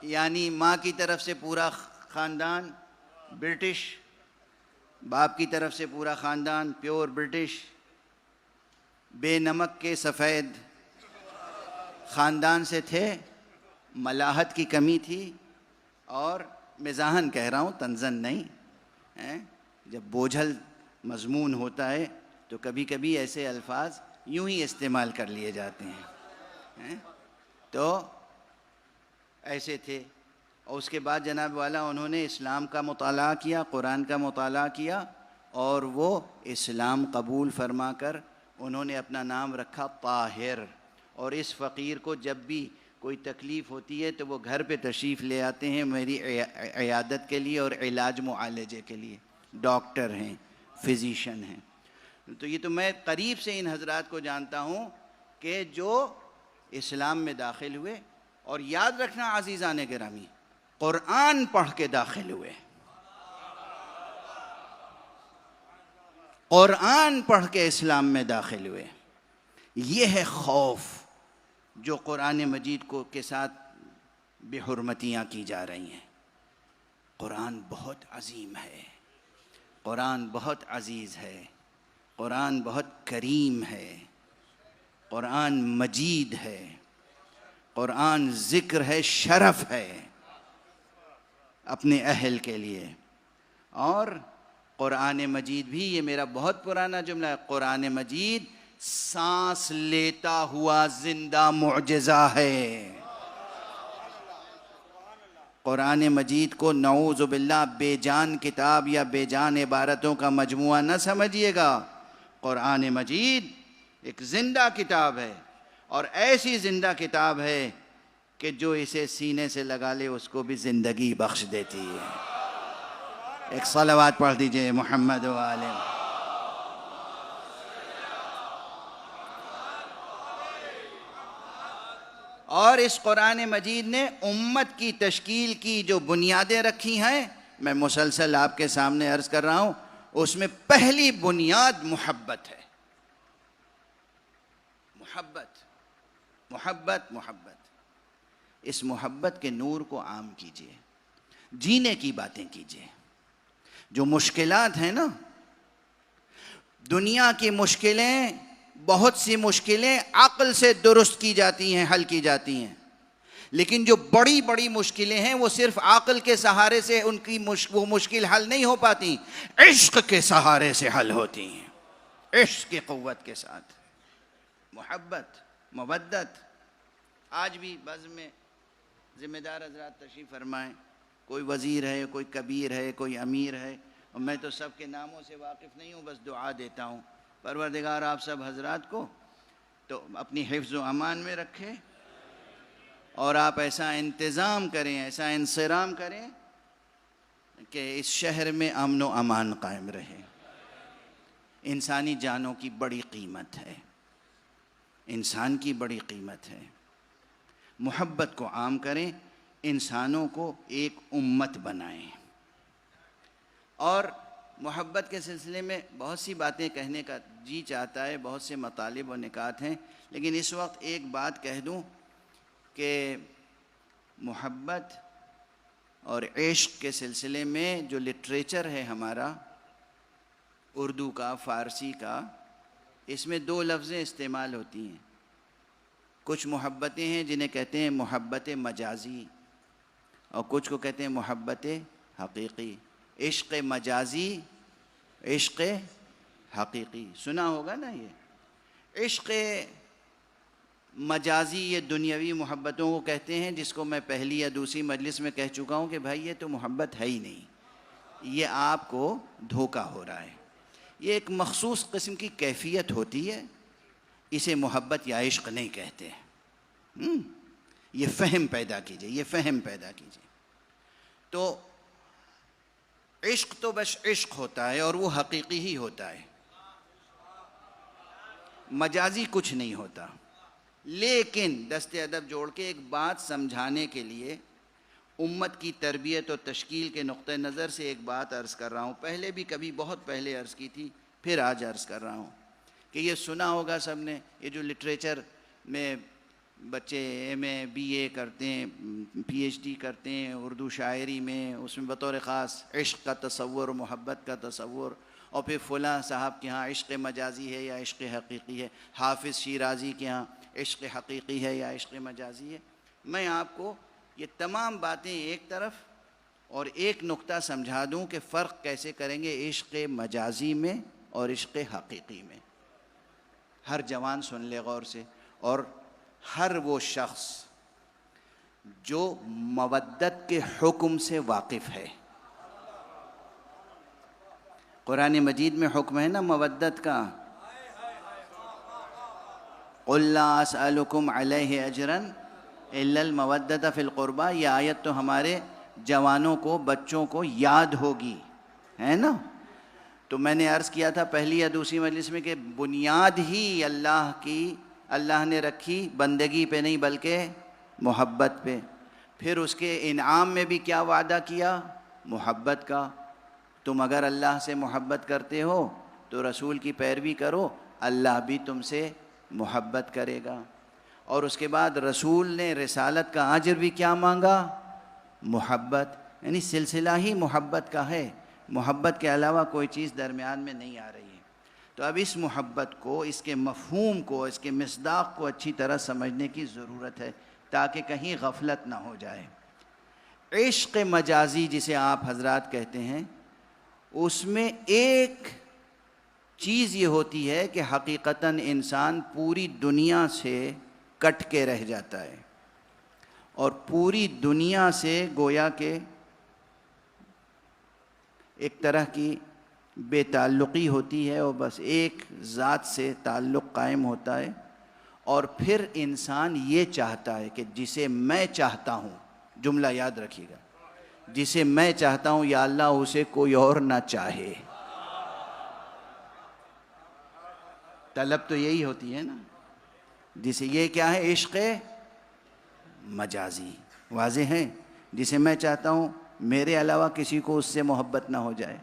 یعنی ماں کی طرف سے پورا خاندان برٹش، باپ کی طرف سے پورا خاندان پیور برٹش، بے نمک کے سفید خاندان سے تھے، ملاحت کی کمی تھی، اور مزاحاً کہہ رہا ہوں، تنزن نہیں، جب بوجھل مضمون ہوتا ہے تو کبھی کبھی ایسے الفاظ یوں ہی استعمال کر لیے جاتے ہیں۔ تو ایسے تھے، اور اس کے بعد جناب والا انہوں نے اسلام کا مطالعہ کیا، قرآن کا مطالعہ کیا، اور وہ اسلام قبول فرما کر انہوں نے اپنا نام رکھا طاہر۔ اور اس فقیر کو جب بھی کوئی تکلیف ہوتی ہے تو وہ گھر پہ تشریف لے آتے ہیں میری عیادت کے لیے اور علاج معالجے کے لیے، ڈاکٹر ہیں، فزیشین ہیں۔ تو یہ تو میں قریب سے ان حضرات کو جانتا ہوں کہ جو اسلام میں داخل ہوئے، اور یاد رکھنا عزیزان گرامی، قرآن پڑھ کے داخل ہوئے، قرآن پڑھ کے اسلام میں داخل ہوئے۔ یہ ہے خوف جو قرآن مجید کو کے ساتھ بے حرمتیاں کی جا رہی ہیں۔ قرآن بہت عظیم ہے، قرآن بہت عزیز ہے، قرآن بہت کریم ہے، قرآن مجید ہے، قرآن ذکر ہے، شرف ہے اپنے اہل کے لیے۔ اور قرآن مجید بھی، یہ میرا بہت پرانا جملہ ہے، قرآن مجید سانس لیتا ہوا زندہ معجزہ ہے۔ قرآن مجید کو نعوذ باللہ بے جان کتاب یا بے جان عبارتوں کا مجموعہ نہ سمجھیے گا۔ قرآن مجید ایک زندہ کتاب ہے، اور ایسی زندہ کتاب ہے کہ جو اسے سینے سے لگا لے اس کو بھی زندگی بخش دیتی ہے۔ ایک صلوات پڑھ دیجئے محمد و آلہ۔ اور اس قرآن مجید نے امت کی تشکیل کی جو بنیادیں رکھی ہیں، میں مسلسل آپ کے سامنے عرض کر رہا ہوں، اس میں پہلی بنیاد محبت ہے۔ محبت محبت محبت، اس محبت کے نور کو عام کیجئے، جینے کی باتیں کیجئے۔ جو مشکلات ہیں نا، دنیا کی مشکلیں، بہت سی مشکلیں عقل سے درست کی جاتی ہیں، حل کی جاتی ہیں، لیکن جو بڑی بڑی مشکلیں ہیں وہ صرف عقل کے سہارے سے ان کی وہ مشکل حل نہیں ہو پاتی، عشق کے سہارے سے حل ہوتی ہیں، عشق کی قوت کے ساتھ۔ محبت، مودت۔ آج بھی بزم میں ذمہ دار حضرات تشریف فرمائیں، کوئی وزیر ہے، کوئی کبیر ہے، کوئی امیر ہے، اور میں تو سب کے ناموں سے واقف نہیں ہوں، بس دعا دیتا ہوں۔ پروردگار آپ سب حضرات کو تو اپنی حفظ و امان میں رکھے، اور آپ ایسا انتظام کریں، ایسا انصرام کریں کہ اس شہر میں امن و امان قائم رہے۔ انسانی جانوں کی بڑی قیمت ہے، انسان کی بڑی قیمت ہے۔ محبت کو عام کریں، انسانوں کو ایک امت بنائیں۔ اور محبت کے سلسلے میں بہت سی باتیں کہنے کا جی چاہتا ہے، بہت سے مطالب و نکات ہیں، لیکن اس وقت ایک بات کہہ دوں کہ محبت اور عشق کے سلسلے میں جو لٹریچر ہے ہمارا، اردو کا، فارسی کا، اس میں دو لفظیں استعمال ہوتی ہیں۔ کچھ محبتیں ہیں جنہیں کہتے ہیں محبت مجازی، اور کچھ کو کہتے ہیں محبت حقیقی۔ عشق مجازی، عشق حقیقی، سنا ہوگا نا یہ۔ عشق مجازی یہ دنیاوی محبتوں کو کہتے ہیں، جس کو میں پہلی یا دوسری مجلس میں کہہ چکا ہوں کہ بھائی یہ تو محبت ہے ہی نہیں، یہ آپ کو دھوکہ ہو رہا ہے۔ یہ ایک مخصوص قسم کی کیفیت ہوتی ہے، اسے محبت یا عشق نہیں کہتے۔ یہ فہم پیدا کیجئے، یہ فہم پیدا کیجئے۔ تو عشق تو بس عشق ہوتا ہے، اور وہ حقیقی ہی ہوتا ہے، مجازی کچھ نہیں ہوتا۔ لیکن دست ادب جوڑ کے ایک بات سمجھانے کے لیے، امت کی تربیت و تشکیل کے نقطہ نظر سے ایک بات عرض کر رہا ہوں۔ پہلے بھی کبھی بہت پہلے عرض کی تھی، پھر آج عرض کر رہا ہوں کہ یہ سنا ہوگا سب نے، یہ جو لٹریچر میں بچے ایم اے بی اے کرتے ہیں، پی ایچ ڈی کرتے ہیں اردو شاعری میں، اس میں بطور خاص عشق کا تصور، محبت کا تصور، اور پھر فلاں صاحب کے ہاں عشق مجازی ہے یا عشق حقیقی ہے، حافظ شیرازی کے ہاں عشق حقیقی ہے یا عشق مجازی ہے۔ میں آپ کو یہ تمام باتیں ایک طرف اور ایک نقطہ سمجھا دوں کہ فرق کیسے کریں گے عشق مجازی میں اور عشق حقیقی میں۔ ہر جوان سن لے غور سے، اور ہر وہ شخص جو مودت کے حکم سے واقف ہے۔ قرآن مجید میں حکم ہے نا مودت کا، قُلْ لَا أَسْأَلُكُمْ عَلَيْهِ أَجْرًا إِلَّا الْمَوَدَّةَ فِي الْقُرْبَى۔ یہ آیت تو ہمارے جوانوں کو، بچوں کو یاد ہوگی، ہے نا؟ تو میں نے عرض کیا تھا پہلی یا دوسری مجلس میں کہ بنیاد ہی اللہ نے رکھی بندگی پہ نہیں بلکہ محبت پہ۔ پھر اس کے انعام میں بھی کیا وعدہ کیا؟ محبت کا۔ تم اگر اللہ سے محبت کرتے ہو تو رسول کی پیروی کرو، اللہ بھی تم سے محبت کرے گا۔ اور اس کے بعد رسول نے رسالت کا اجر بھی کیا مانگا؟ محبت، یعنی سلسلہ ہی محبت کا ہے، محبت کے علاوہ کوئی چیز درمیان میں نہیں آ رہی ہے۔ تو اب اس محبت کو، اس کے مفہوم کو، اس کے مصداق کو اچھی طرح سمجھنے کی ضرورت ہے تاکہ کہیں غفلت نہ ہو جائے۔ عشق مجازی جسے آپ حضرات کہتے ہیں، اس میں ایک چیز یہ ہوتی ہے کہ حقیقتاً انسان پوری دنیا سے کٹ کے رہ جاتا ہے، اور پوری دنیا سے گویا کہ ایک طرح کی بے تعلقی ہوتی ہے، اور بس ایک ذات سے تعلق قائم ہوتا ہے، اور پھر انسان یہ چاہتا ہے کہ جسے میں چاہتا ہوں، جملہ یاد رکھیے گا، جسے میں چاہتا ہوں یا اللہ اسے کوئی اور نہ چاہے۔ طلب تو یہی ہوتی ہے نا، جسے یہ کیا ہے؟ عشق مجازی واضح ہے، جسے میں چاہتا ہوں میرے علاوہ کسی کو اس سے محبت نہ ہو جائے،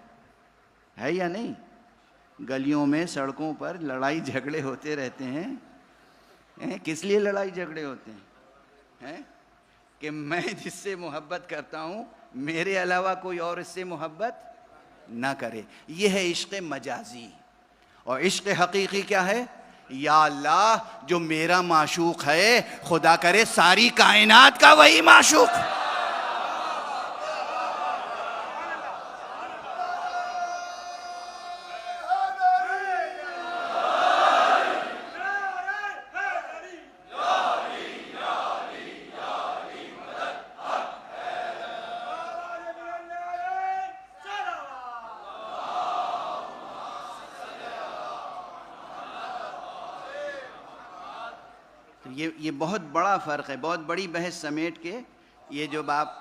ہے یا نہیں؟ گلیوں میں سڑکوں پر لڑائی جھگڑے ہوتے رہتے ہیں، کس لیے لڑائی جھگڑے ہوتے ہیں؟ کہ میں جس سے محبت کرتا ہوں میرے علاوہ کوئی اور اس سے محبت نہ کرے. یہ ہے عشق مجازی. اور عشق حقیقی کیا ہے؟ یا اللہ جو میرا معشوق ہے خدا کرے ساری کائنات کا وہی معشوق. یہ بہت بڑا فرق ہے، بہت بڑی بحث سمیٹ کے یہ جو آپ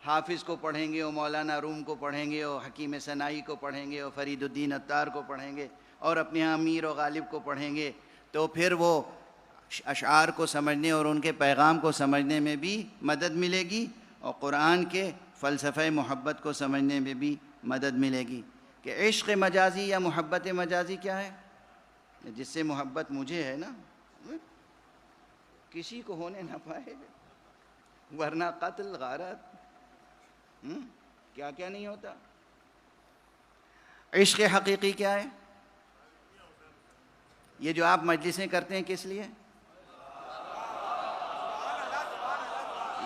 حافظ کو پڑھیں گے اور مولانا روم کو پڑھیں گے اور حکیم سنائی کو پڑھیں گے اور فرید الدین عطار کو پڑھیں گے اور اپنے یہاں امیر و غالب کو پڑھیں گے تو پھر وہ اشعار کو سمجھنے اور ان کے پیغام کو سمجھنے میں بھی مدد ملے گی اور قرآن کے فلسفہ محبت کو سمجھنے میں بھی مدد ملے گی. کہ عشق مجازی یا محبت مجازی کیا ہے؟ جس سے محبت مجھے ہے نا کسی کو ہونے نہ پائے، ورنہ قتل غارت کیا کیا نہیں ہوتا. عشق حقیقی کیا ہے؟ یہ جو آپ مجلسیں کرتے ہیں کس لیے؟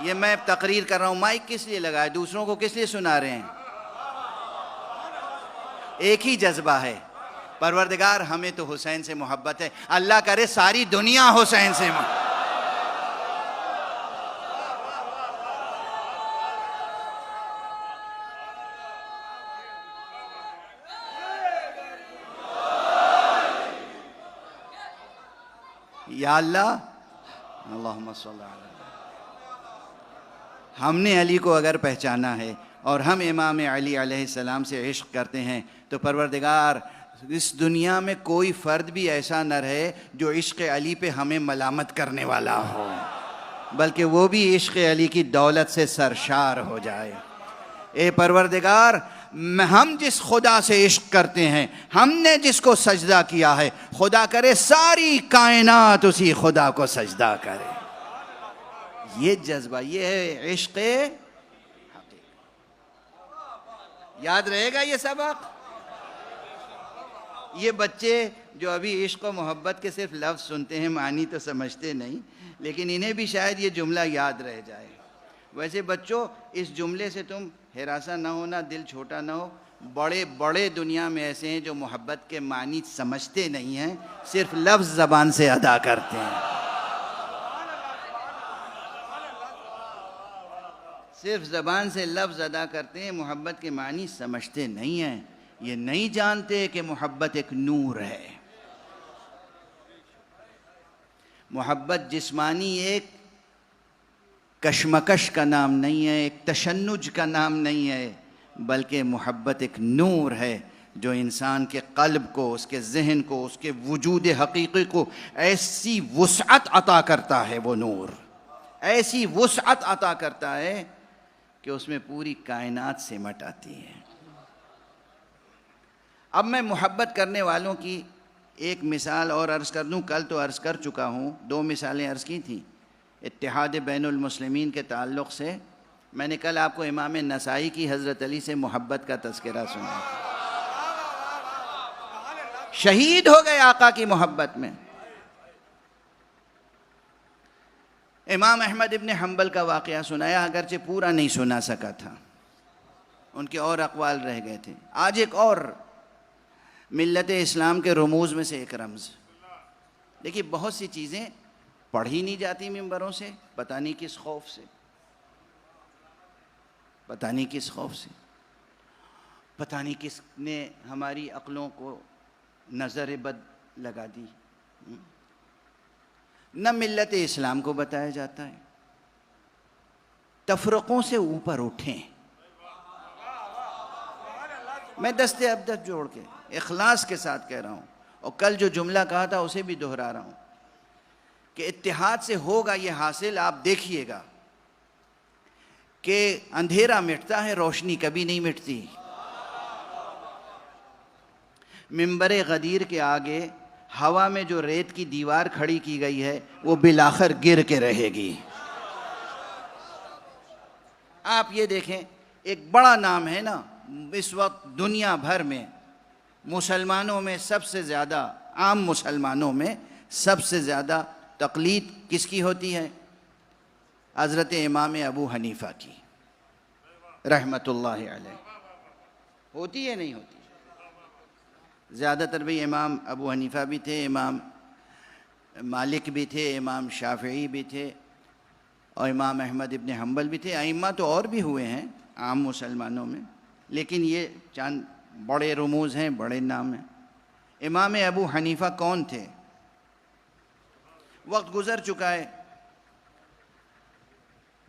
یہ میں تقریر کر رہا ہوں، مائک کس لیے لگائے؟ دوسروں کو کس لیے سنا رہے ہیں؟ ایک ہی جذبہ ہے، پروردگار ہمیں تو حسین سے محبت ہے، اللہ کرے ساری دنیا حسین سے محبت. یا اللہ اللہم صلی اللہ علیہ وسلم. ہم نے علی کو اگر پہچانا ہے اور ہم امام علی علیہ السلام سے عشق کرتے ہیں تو پروردگار اس دنیا میں کوئی فرد بھی ایسا نہ رہے جو عشق علی پہ ہمیں ملامت کرنے والا ہو، بلکہ وہ بھی عشق علی کی دولت سے سرشار ہو جائے. اے پروردگار ہم جس خدا سے عشق کرتے ہیں، ہم نے جس کو سجدہ کیا ہے، خدا کرے ساری کائنات اسی خدا کو سجدہ کرے. یہ جذبہ، یہ ہے عشق حقیقی. یاد رہے گا یہ سبق؟ یہ بچے جو ابھی عشق و محبت کے صرف لفظ سنتے ہیں، معنی تو سمجھتے نہیں، لیکن انہیں بھی شاید یہ جملہ یاد رہ جائے. ویسے بچوں اس جملے سے تم ہراساں نہ ہونا، دل چھوٹا نہ ہو. بڑے بڑے دنیا میں ایسے ہیں جو محبت کے معنی سمجھتے نہیں ہیں، صرف لفظ زبان سے ادا کرتے ہیں. صرف زبان سے لفظ ادا کرتے ہیں، محبت کے معنی سمجھتے نہیں ہیں. یہ نہیں جانتے کہ محبت ایک نور ہے. محبت جسمانی ایک کشمکش کا نام نہیں ہے، ایک تشنج کا نام نہیں ہے، بلکہ محبت ایک نور ہے جو انسان کے قلب کو، اس کے ذہن کو، اس کے وجود حقیقی کو ایسی وسعت عطا کرتا ہے. وہ نور ایسی وسعت عطا کرتا ہے کہ اس میں پوری کائنات سمٹ آتی ہے. اب میں محبت کرنے والوں کی ایک مثال اور عرض کر دوں. کل تو عرض کر چکا ہوں، 2 مثالیں عرض کی تھیں اتحاد بین المسلمین کے تعلق سے. میں نے کل آپ کو امام نسائی کی حضرت علی سے محبت کا تذکرہ سنا. شہید ہو گئے آقا کی محبت میں. امام احمد ابن حنبل کا واقعہ سنایا، اگرچہ پورا نہیں سنا سکا تھا، ان کے اور اقوال رہ گئے تھے. آج ایک اور ملت اسلام کے رموز میں سے ایک رمز. دیکھیے بہت سی چیزیں پڑھی نہیں جاتی ممبروں سے، پتہ نہیں کس خوف سے، پتہ نہیں کس خوف سے، پتہ نہیں کس نے ہماری عقلوں کو نظر بد لگا دی. نہ ملت اسلام کو بتایا جاتا ہے. تفرقوں سے اوپر اٹھیں. میں دست ابدت جوڑ کے اخلاص کے ساتھ کہہ رہا ہوں، اور کل جو جملہ کہا تھا اسے بھی دہرا رہا ہوں کہ اتحاد سے ہوگا یہ حاصل. آپ دیکھیے گا کہ اندھیرا مٹتا ہے، روشنی کبھی نہیں مٹتی۔ منبر غدیر کے آگے ہوا میں جو ریت کی دیوار کھڑی کی گئی ہے وہ بالآخر گر کے رہے گی۔ آپ یہ دیکھیں، ایک بڑا نام ہے نا اس وقت دنیا بھر میں، مسلمانوں میں سب سے زیادہ، عام مسلمانوں میں سب سے زیادہ تقلید کس کی ہوتی ہے؟ حضرت امام ابو حنیفہ کی رحمت اللہ علیہ۔ ہوتی ہے نہیں ہوتی؟ زیادہ تر بھی امام ابو حنیفہ بھی تھے، امام مالک بھی تھے، امام شافعی بھی تھے، اور امام احمد ابن حنبل بھی تھے۔ ائمہ تو اور بھی ہوئے ہیں عام مسلمانوں میں، لیکن یہ چند بڑے رموز ہیں، بڑے نام ہیں۔ امام ابو حنیفہ کون تھے؟ وقت گزر چکا ہے،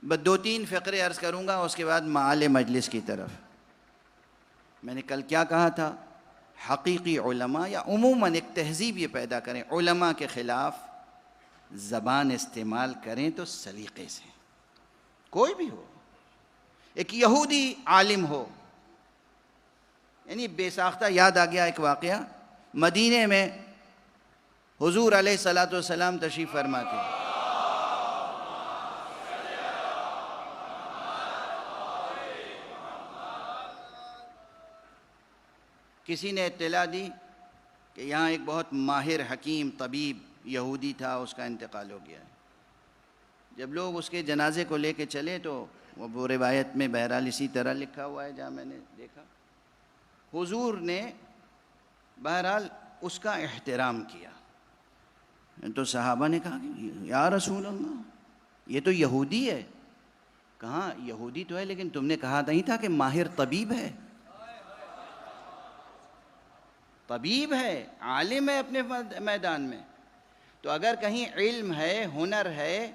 بس 2-3 فقرے عرض کروں گا، اس کے بعد معال مجلس کی طرف۔ میں نے کل کیا کہا تھا؟ حقیقی علماء یا عموماً ایک تہذیب یہ پیدا کریں، علماء کے خلاف زبان استعمال کریں تو سلیقے سے، کوئی بھی ہو۔ ایک یہودی عالم ہو، یعنی بے ساختہ یاد آ گیا ایک واقعہ، مدینے میں حضور علیہ الصلاۃ والسلام تشریف فرما تھے۔ کسی نے اطلاع دی کہ یہاں ایک بہت ماہر حکیم طبیب یہودی تھا، اس کا انتقال ہو گیا ہے۔ جب لوگ اس کے جنازے کو لے کے چلے تو وہ روایت میں بہرحال اسی طرح لکھا ہوا ہے جہاں میں نے دیکھا، حضور نے بہرحال اس کا احترام کیا۔ تو صحابہ نے کہا کہ یا رسول اللہ یہ تو یہودی ہے۔ کہا یہودی تو ہے لیکن تم نے کہا نہیں تھا کہ ماہر طبیب ہے؟ طبیب ہے، عالم ہے اپنے میدان میں۔ تو اگر کہیں علم ہے، ہنر ہے،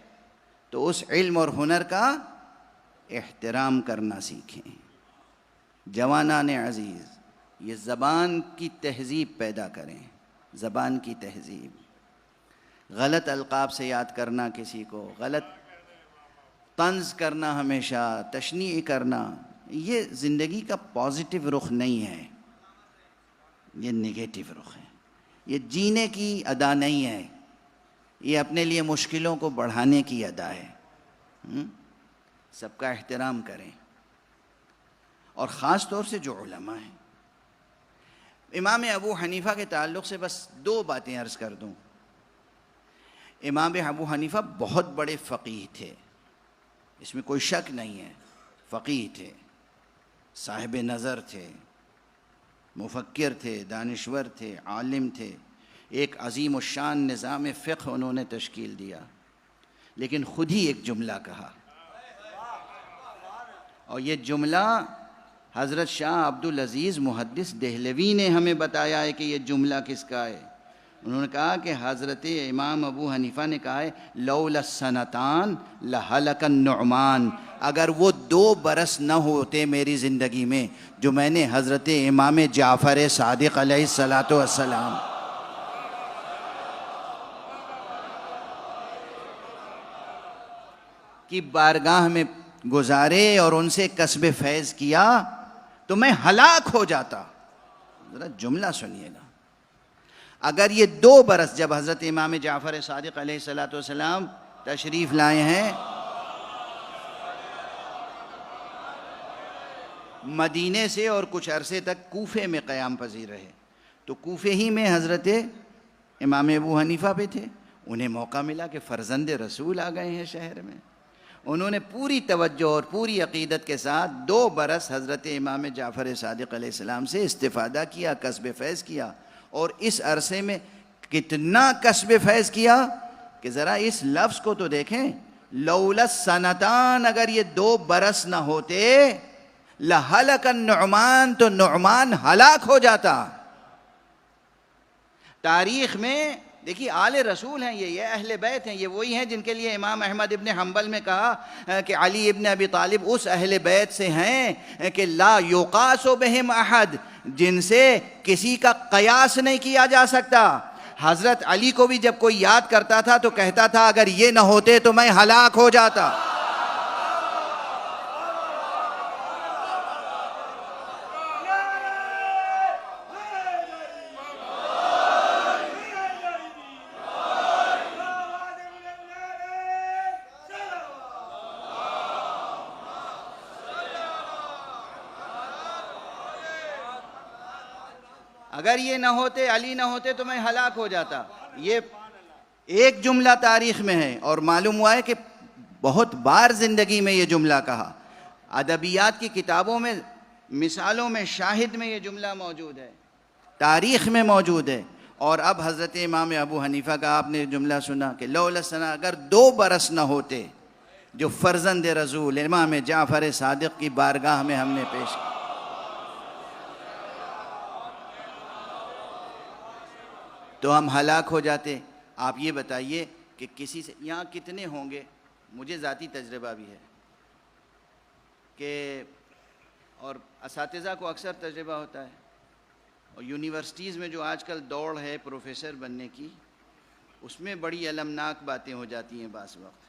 تو اس علم اور ہنر کا احترام کرنا سیکھیں۔ جوانان عزیز، یہ زبان کی تہذیب پیدا کریں، زبان کی تہذیب۔ غلط القاب سے یاد کرنا کسی کو، غلط طنز کرنا، ہمیشہ تشنیع کرنا، یہ زندگی کا پازیٹیو رخ نہیں ہے، یہ نگیٹو رخ ہے، یہ جینے کی ادا نہیں ہے، یہ اپنے لیے مشکلوں کو بڑھانے کی ادا ہے۔ سب کا احترام کریں، اور خاص طور سے جو علماء ہیں۔ امام ابو حنیفہ کے تعلق سے بس 2 باتیں عرض کر دوں۔ امام ابو حنیفہ بہت بڑے فقیہ تھے، اس میں کوئی شک نہیں ہے، فقیہ تھے، صاحب نظر تھے، مفکر تھے، دانشور تھے، عالم تھے، ایک عظیم الشان نظام فقہ انہوں نے تشکیل دیا۔ لیکن خود ہی ایک جملہ کہا، اور یہ جملہ حضرت شاہ عبدالعزیز محدث دہلوی نے ہمیں بتایا ہے کہ یہ جملہ کس کا ہے۔ انہوں نے کہا کہ حضرت امام ابو حنیفہ نے کہا ہے لولا السنتان لہلک النعمان، اگر وہ 2 برس نہ ہوتے میری زندگی میں جو میں نے حضرت امام جعفر صادق علیہ السلام کی بارگاہ میں گزارے اور ان سے کسب فیض کیا تو میں ہلاک ہو جاتا۔ ذرا جملہ سنیے گا، اگر یہ 2 برس جب حضرت امام جعفر صادق علیہ السلام تشریف لائے ہیں مدینے سے اور کچھ عرصے تک کوفے میں قیام پذیر رہے، تو کوفے ہی میں حضرت امام ابو حنیفہ بھی تھے، انہیں موقع ملا کہ فرزند رسول آ گئے ہیں شہر میں، انہوں نے پوری توجہ اور پوری عقیدت کے ساتھ 2 برس حضرت امام جعفر صادق علیہ السلام سے استفادہ کیا، کسب فیض کیا، اور اس عرصے میں کتنا کسب فیض کیا کہ ذرا اس لفظ کو تو دیکھیں، لولا السنتان، اگر یہ 2 برس نہ ہوتے لہلک النعمان، تو نعمان ہلاک ہو جاتا۔ تاریخ میں دیکھیے آل رسول ہیں، یہ اہل بیت ہیں، یہ وہی ہیں جن کے لیے امام احمد ابن حنبل میں کہا کہ علی ابن ابی طالب اس اہل بیت سے ہیں کہ لا یقاس بہم احد، جن سے کسی کا قیاس نہیں کیا جا سکتا۔ حضرت علی کو بھی جب کوئی یاد کرتا تھا تو کہتا تھا اگر یہ نہ ہوتے تو میں ہلاک ہو جاتا۔ اگر یہ نہ ہوتے، علی نہ ہوتے تو میں ہلاک ہو جاتا. یہ ایک جملہ تاریخ میں ہے اور معلوم ہوا ہے کہ بہت بار زندگی میں یہ جملہ کہا. ادبیات کی کتابوں میں، مثالوں میں، شاہد میں یہ جملہ موجود ہے، تاریخ میں موجود ہے. اور اب حضرت امام ابو حنیفہ کا آپ نے جملہ سنا کہ لولا السنہ، اگر 2 برس نہ ہوتے جو فرزند رسول امام جعفر صادق کی بارگاہ میں ہم نے پیش کیا، تو ہم ہلاک ہو جاتے. آپ یہ بتائیے کہ کسی سے یہاں کتنے ہوں گے، مجھے ذاتی تجربہ بھی ہے کہ، اور اساتذہ کو اکثر تجربہ ہوتا ہے، اور یونیورسٹیز میں جو آج کل دوڑ ہے پروفیسر بننے کی، اس میں بڑی المناک باتیں ہو جاتی ہیں بعض وقت.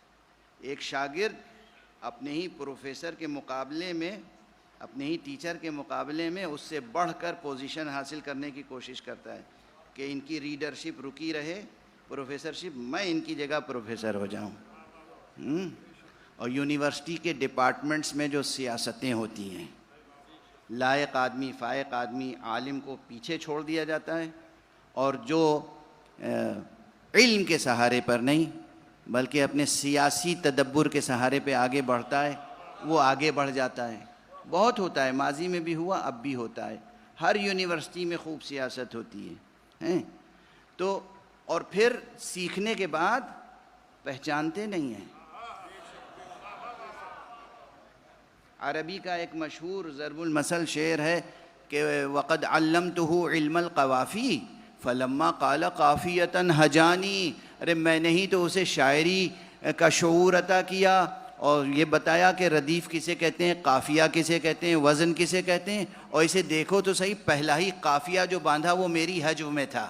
ایک شاگرد اپنے ہی پروفیسر کے مقابلے میں، اپنے ہی ٹیچر کے مقابلے میں اس سے بڑھ کر پوزیشن حاصل کرنے کی کوشش کرتا ہے کہ ان کی ریڈرشپ رکی رہے، پروفیسرشپ، میں ان کی جگہ پروفیسر ہو جاؤں. اور یونیورسٹی کے ڈپارٹمنٹس میں جو سیاستیں ہوتی ہیں، لائق آدمی، فائق آدمی، عالم کو پیچھے چھوڑ دیا جاتا ہے، اور جو علم کے سہارے پر نہیں بلکہ اپنے سیاسی تدبر کے سہارے پہ آگے بڑھتا ہے، وہ آگے بڑھ جاتا ہے. بہت ہوتا ہے، ماضی میں بھی ہوا، اب بھی ہوتا ہے. ہر یونیورسٹی میں خوب سیاست ہوتی ہے. تو اور پھر سیکھنے کے بعد پہچانتے نہیں ہیں. عربی کا ایک مشہور ضرب المثل شعر ہے کہ وَقَدْ عَلَّمْتُهُ عِلْمَ الْقَوَافِي فَلَمَّا قَالَ قَافِيَةً حَجَانِي. ارے میں نے ہی تو اسے شاعری کا شعور عطا کیا اور یہ بتایا کہ ردیف کسے کہتے ہیں، قافیہ کسے کہتے ہیں، وزن کسے کہتے ہیں، اور اسے دیکھو تو صحیح، پہلا ہی قافیہ جو باندھا وہ میری حجو میں تھا.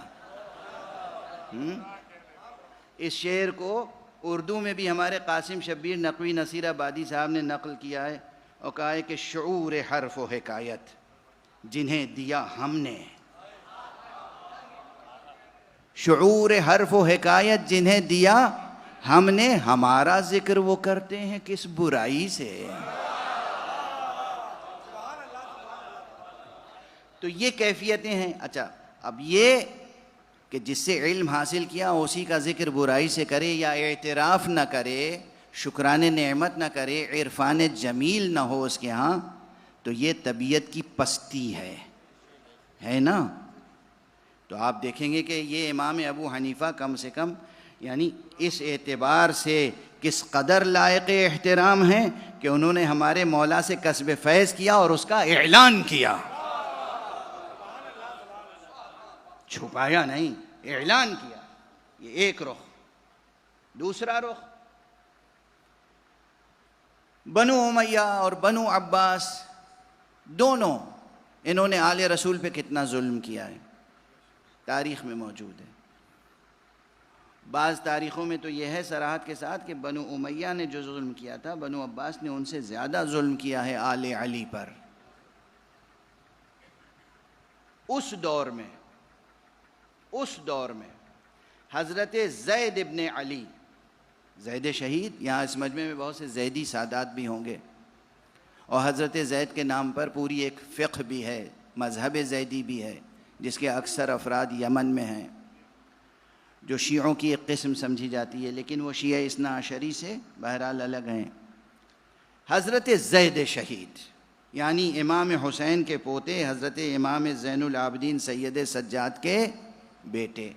اس شعر کو اردو میں بھی ہمارے قاسم شبیر نقوی نصیر آبادی صاحب نے نقل کیا ہے اور کہا ہے کہ شعور حرف و حکایت جنہیں دیا ہم نے، شعور حرف و حکایت جنہیں دیا ہم نے، ہمارا ذکر وہ کرتے ہیں کس برائی سے. تو یہ کیفیتیں ہیں. اچھا، اب یہ کہ جس سے علم حاصل کیا اسی کا ذکر برائی سے کرے، یا اعتراف نہ کرے، شکران نعمت نہ کرے، عرفان جمیل نہ ہو اس کے ہاں، تو یہ طبیعت کی پستی ہے نا. تو آپ دیکھیں گے کہ یہ امام ابو حنیفہ کم سے کم یعنی اس اعتبار سے کس قدر لائق احترام ہیں کہ انہوں نے ہمارے مولا سے کسب فیض کیا اور اس کا اعلان کیا، چھپایا نہیں، اعلان کیا. یہ ایک رخ. دوسرا رخ، بنو امیہ اور بنو عباس دونوں، انہوں نے آل رسول پہ کتنا ظلم کیا ہے، تاریخ میں موجود ہے. بعض تاریخوں میں تو یہ ہے صراحت کے ساتھ کہ بنو امیہ نے جو ظلم کیا تھا، بنو عباس نے ان سے زیادہ ظلم کیا ہے آل علی پر. اس دور میں حضرت زید ابن علی، زید شہید، یہاں اس مجمع میں بہت سے زیدی سادات بھی ہوں گے، اور حضرت زید کے نام پر پوری ایک فقہ بھی ہے، مذہب زیدی بھی ہے، جس کے اکثر افراد یمن میں ہیں، جو شیعوں کی ایک قسم سمجھی جاتی ہے، لیکن وہ شیعہ اثنا عشری سے بہرحال الگ ہیں. حضرت زید شہید یعنی امام حسین کے پوتے، حضرت امام زین العابدین سید سجاد کے بیٹے،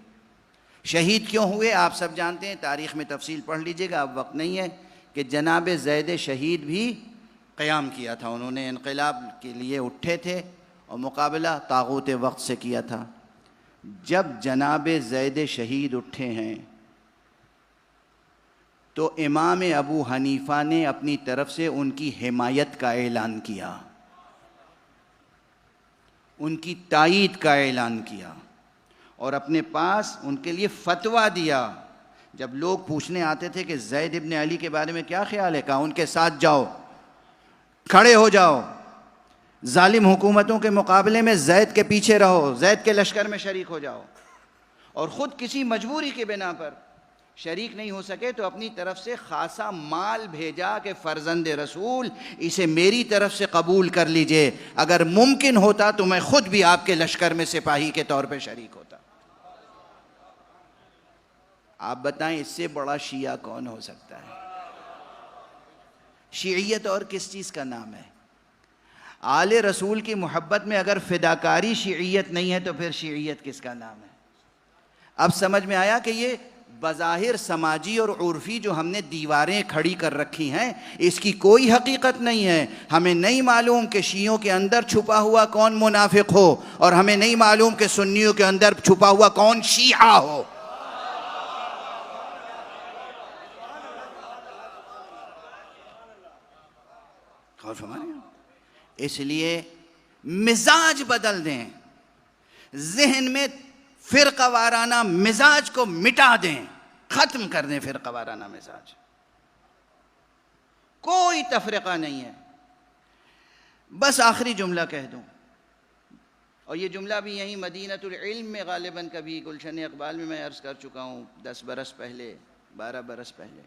شہید کیوں ہوئے آپ سب جانتے ہیں، تاریخ میں تفصیل پڑھ لیجئے گا، اب وقت نہیں ہے. کہ جناب زید شہید بھی قیام کیا تھا، انہوں نے انقلاب کے لیے اٹھے تھے اور مقابلہ طاغوت وقت سے کیا تھا. جب جناب زید شہید اٹھے ہیں تو امام ابو حنیفہ نے اپنی طرف سے ان کی حمایت کا اعلان کیا، ان کی تائید کا اعلان کیا، اور اپنے پاس ان کے لیے فتویٰ دیا. جب لوگ پوچھنے آتے تھے کہ زید ابن علی کے بارے میں کیا خیال ہے، کہا ان کے ساتھ جاؤ، کھڑے ہو جاؤ، ظالم حکومتوں کے مقابلے میں زید کے پیچھے رہو، زید کے لشکر میں شریک ہو جاؤ. اور خود کسی مجبوری کے بنا پر شریک نہیں ہو سکے تو اپنی طرف سے خاصا مال بھیجا کہ فرزند رسول اسے میری طرف سے قبول کر لیجئے، اگر ممکن ہوتا تو میں خود بھی آپ کے لشکر میں سپاہی کے طور پہ شریک ہوتا۔ آپ بتائیں اس سے بڑا شیعہ کون ہو سکتا ہے؟ شیعیت اور کس چیز کا نام ہے؟ آل رسول کی محبت میں اگر فداکاری شیعیت نہیں ہے تو پھر شیعیت کس کا نام ہے؟ اب سمجھ میں آیا کہ یہ بظاہر سماجی اور عرفی جو ہم نے دیواریں کھڑی کر رکھی ہیں اس کی کوئی حقیقت نہیں ہے۔ ہمیں نہیں معلوم کہ شیعوں کے اندر چھپا ہوا کون منافق ہو، اور ہمیں نہیں معلوم کہ سنیوں کے اندر چھپا ہوا کون شیعہ ہو۔ غور فرمائیں، اس لیے مزاج بدل دیں، ذہن میں فرقہ وارانہ مزاج کو مٹا دیں، ختم کر دیں فرقہ وارانہ مزاج۔ کوئی تفرقہ نہیں ہے۔ بس آخری جملہ کہہ دوں، اور یہ جملہ بھی یہیں مدینۃ العلم میں غالباً کبھی گلشن اقبال میں میں عرض کر چکا ہوں 10 برس پہلے، 12 برس پہلے،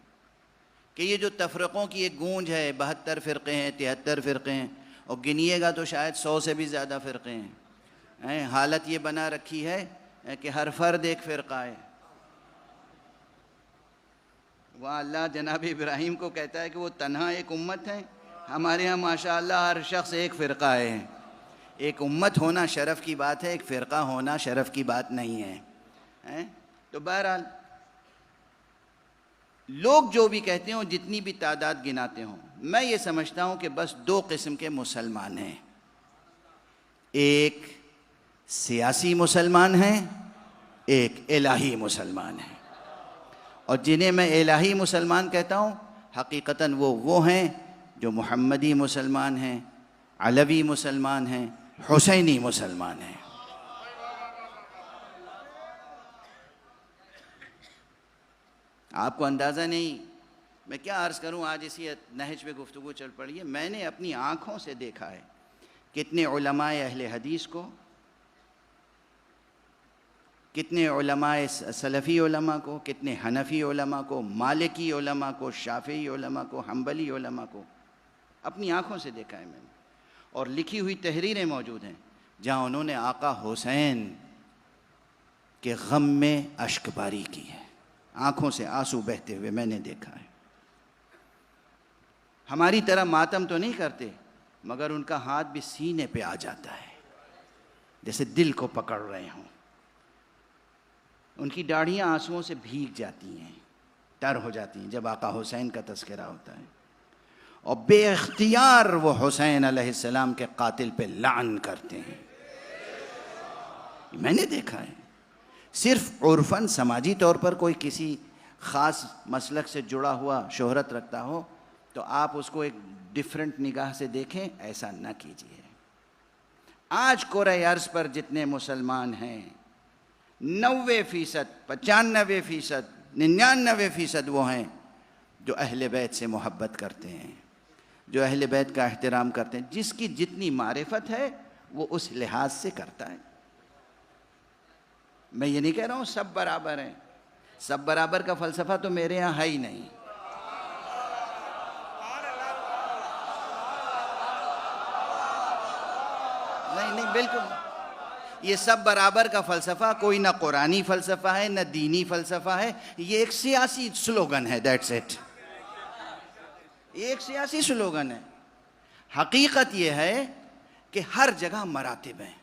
کہ یہ جو تفرقوں کی ایک گونج ہے، 72 فرقے ہیں، 73 فرقے ہیں، اور گنیے گا تو شاید 100 سے بھی زیادہ فرقے ہیں۔ حالت یہ بنا رکھی ہے کہ ہر فرد ایک فرقہ ہے۔ وہاں اللہ جناب ابراہیم کو کہتا ہے کہ وہ تنہا ایک امت ہے، ہمارے ہاں ماشاءاللہ ہر شخص ایک فرقہ ہے۔ ایک امت ہونا شرف کی بات ہے، ایک فرقہ ہونا شرف کی بات نہیں ہے۔ تو بہرحال لوگ جو بھی کہتے ہوں، جتنی بھی تعداد گناتے ہوں، میں یہ سمجھتا ہوں کہ بس 2 قسم کے مسلمان ہیں، ایک سیاسی مسلمان ہیں، ایک الہی مسلمان ہیں۔ اور جنہیں میں الہی مسلمان کہتا ہوں حقیقتاً وہ ہیں جو محمدی مسلمان ہیں، علوی مسلمان ہیں، حسینی مسلمان ہیں۔ آپ کو اندازہ نہیں، میں کیا عرض کروں، آج اسی نہج پہ گفتگو چل پڑی ہے۔ میں نے اپنی آنکھوں سے دیکھا ہے کتنے علماء اہل حدیث کو، کتنے علماء سلفی علماء کو، کتنے حنفی علماء کو، مالکی علماء کو، شافعی علماء کو، حنبلی علماء کو اپنی آنکھوں سے دیکھا ہے میں نے، اور لکھی ہوئی تحریریں موجود ہیں جہاں انہوں نے آقا حسین کے غم میں اشک باری کی ہے، آنکھوں سے آنسو بہتے ہوئے میں نے دیکھا ہے۔ ہماری طرح ماتم تو نہیں کرتے، مگر ان کا ہاتھ بھی سینے پہ آ جاتا ہے جیسے دل کو پکڑ رہے ہوں۔ ان کی داڑھیاں آنسوؤں سے بھیگ جاتی ہیں، تر ہو جاتی ہیں جب آقا حسین کا تذکرہ ہوتا ہے، اور بے اختیار وہ حسین علیہ السلام کے قاتل پہ لعن کرتے ہیں۔ میں نے دیکھا ہے۔ صرف عرفاً سماجی طور پر کوئی کسی خاص مسلک سے جڑا ہوا شہرت رکھتا ہو تو آپ اس کو ایک ڈیفرنٹ نگاہ سے دیکھیں، ایسا نہ کیجیے۔ آج کرۂ ارض پر جتنے مسلمان ہیں 90%، 95%، 99% وہ ہیں جو اہل بیت سے محبت کرتے ہیں، جو اہل بیت کا احترام کرتے ہیں۔ جس کی جتنی معرفت ہے وہ اس لحاظ سے کرتا ہے۔ میں یہ نہیں کہہ رہا ہوں سب برابر ہیں، سب برابر کا فلسفہ تو میرے یہاں ہے ہی نہیں۔ نہیں بالکل، یہ سب برابر کا فلسفہ کوئی نہ قرآنی فلسفہ ہے نہ دینی فلسفہ ہے، یہ ایک سیاسی سلوگن ہے، دیٹس اٹ۔ یہ ایک سیاسی سلوگن ہے۔ حقیقت یہ ہے کہ ہر جگہ مراتب ہیں،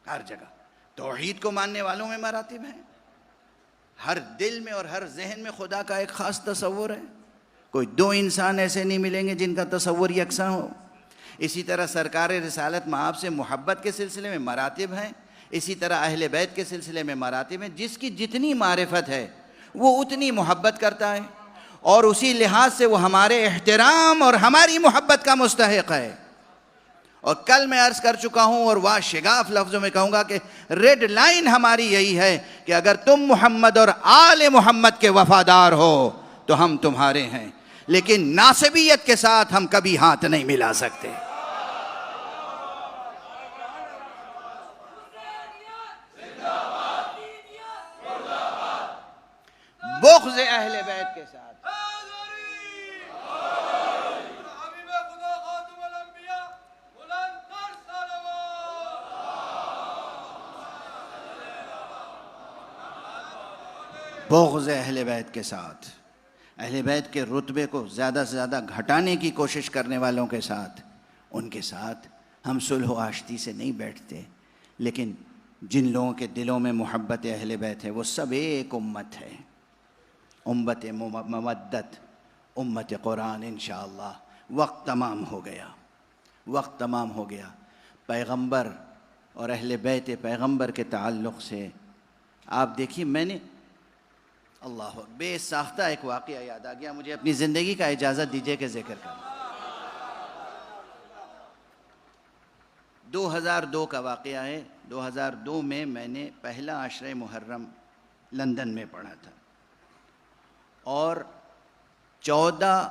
ہر جگہ توحید کو ماننے والوں میں مراتب ہیں، ہر دل میں اور ہر ذہن میں خدا کا ایک خاص تصور ہے۔ کوئی 2 انسان ایسے نہیں ملیں گے جن کا تصور یکساں ہو۔ اسی طرح سرکار رسالت مآب سے محبت کے سلسلے میں مراتب ہیں، اسی طرح اہل بیت کے سلسلے میں مراتب ہیں۔ جس کی جتنی معرفت ہے وہ اتنی محبت کرتا ہے، اور اسی لحاظ سے وہ ہمارے احترام اور ہماری محبت کا مستحق ہے۔ اور کل میں عرض کر چکا ہوں اور شگاف لفظوں میں کہوں گا کہ ریڈ لائن ہماری یہی ہے کہ اگر تم محمد اور آل محمد کے وفادار ہو تو ہم تمہارے ہیں، لیکن ناسبیت کے ساتھ ہم کبھی ہاتھ نہیں ملا سکتے۔ بغض اہل بیت کے ساتھ. بغض اہل بیت کے ساتھ، اہل بیت کے رتبے کو زیادہ سے زیادہ گھٹانے کی کوشش کرنے والوں کے ساتھ، ان کے ساتھ ہم صلح و آشتی سے نہیں بیٹھتے. لیکن جن لوگوں کے دلوں میں محبت اہل بیت ہے وہ سب ایک امت ہے، امت مودت، امت قرآن. انشاءاللہ وقت تمام ہو گیا، وقت تمام ہو گیا. پیغمبر اور اہل بیت پیغمبر کے تعلق سے آپ دیکھیے، میں نے اللہ بے ساختہ ایک واقعہ یاد آ گیا مجھے. اپنی زندگی کا اجازت دیجیے کہ ذکر کروں. 2002 کا واقعہ ہے. 2002 میں نے پہلا عشرہ محرم لندن میں پڑھا تھا، اور 14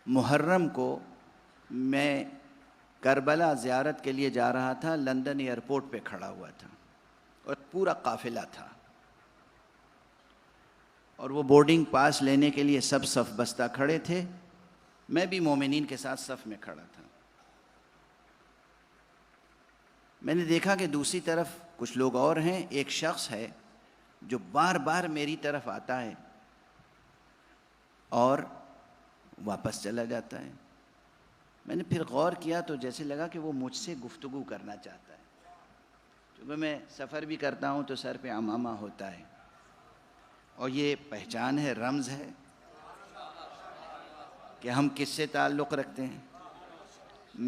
محرم کو میں کربلا زیارت کے لیے جا رہا تھا. لندن ایئرپورٹ پہ کھڑا ہوا تھا اور پورا قافلہ تھا، اور وہ بورڈنگ پاس لینے کے لیے سب صف بستہ کھڑے تھے. میں بھی مومنین کے ساتھ صف میں کھڑا تھا. میں نے دیکھا کہ دوسری طرف کچھ لوگ اور ہیں. ایک شخص ہے جو بار بار میری طرف آتا ہے اور واپس چلا جاتا ہے. میں نے پھر غور کیا تو جیسے لگا کہ وہ مجھ سے گفتگو کرنا چاہتا ہے. کیونکہ میں سفر بھی کرتا ہوں تو سر پہ عمامہ ہوتا ہے، اور یہ پہچان ہے، رمز ہے کہ ہم کس سے تعلق رکھتے ہیں.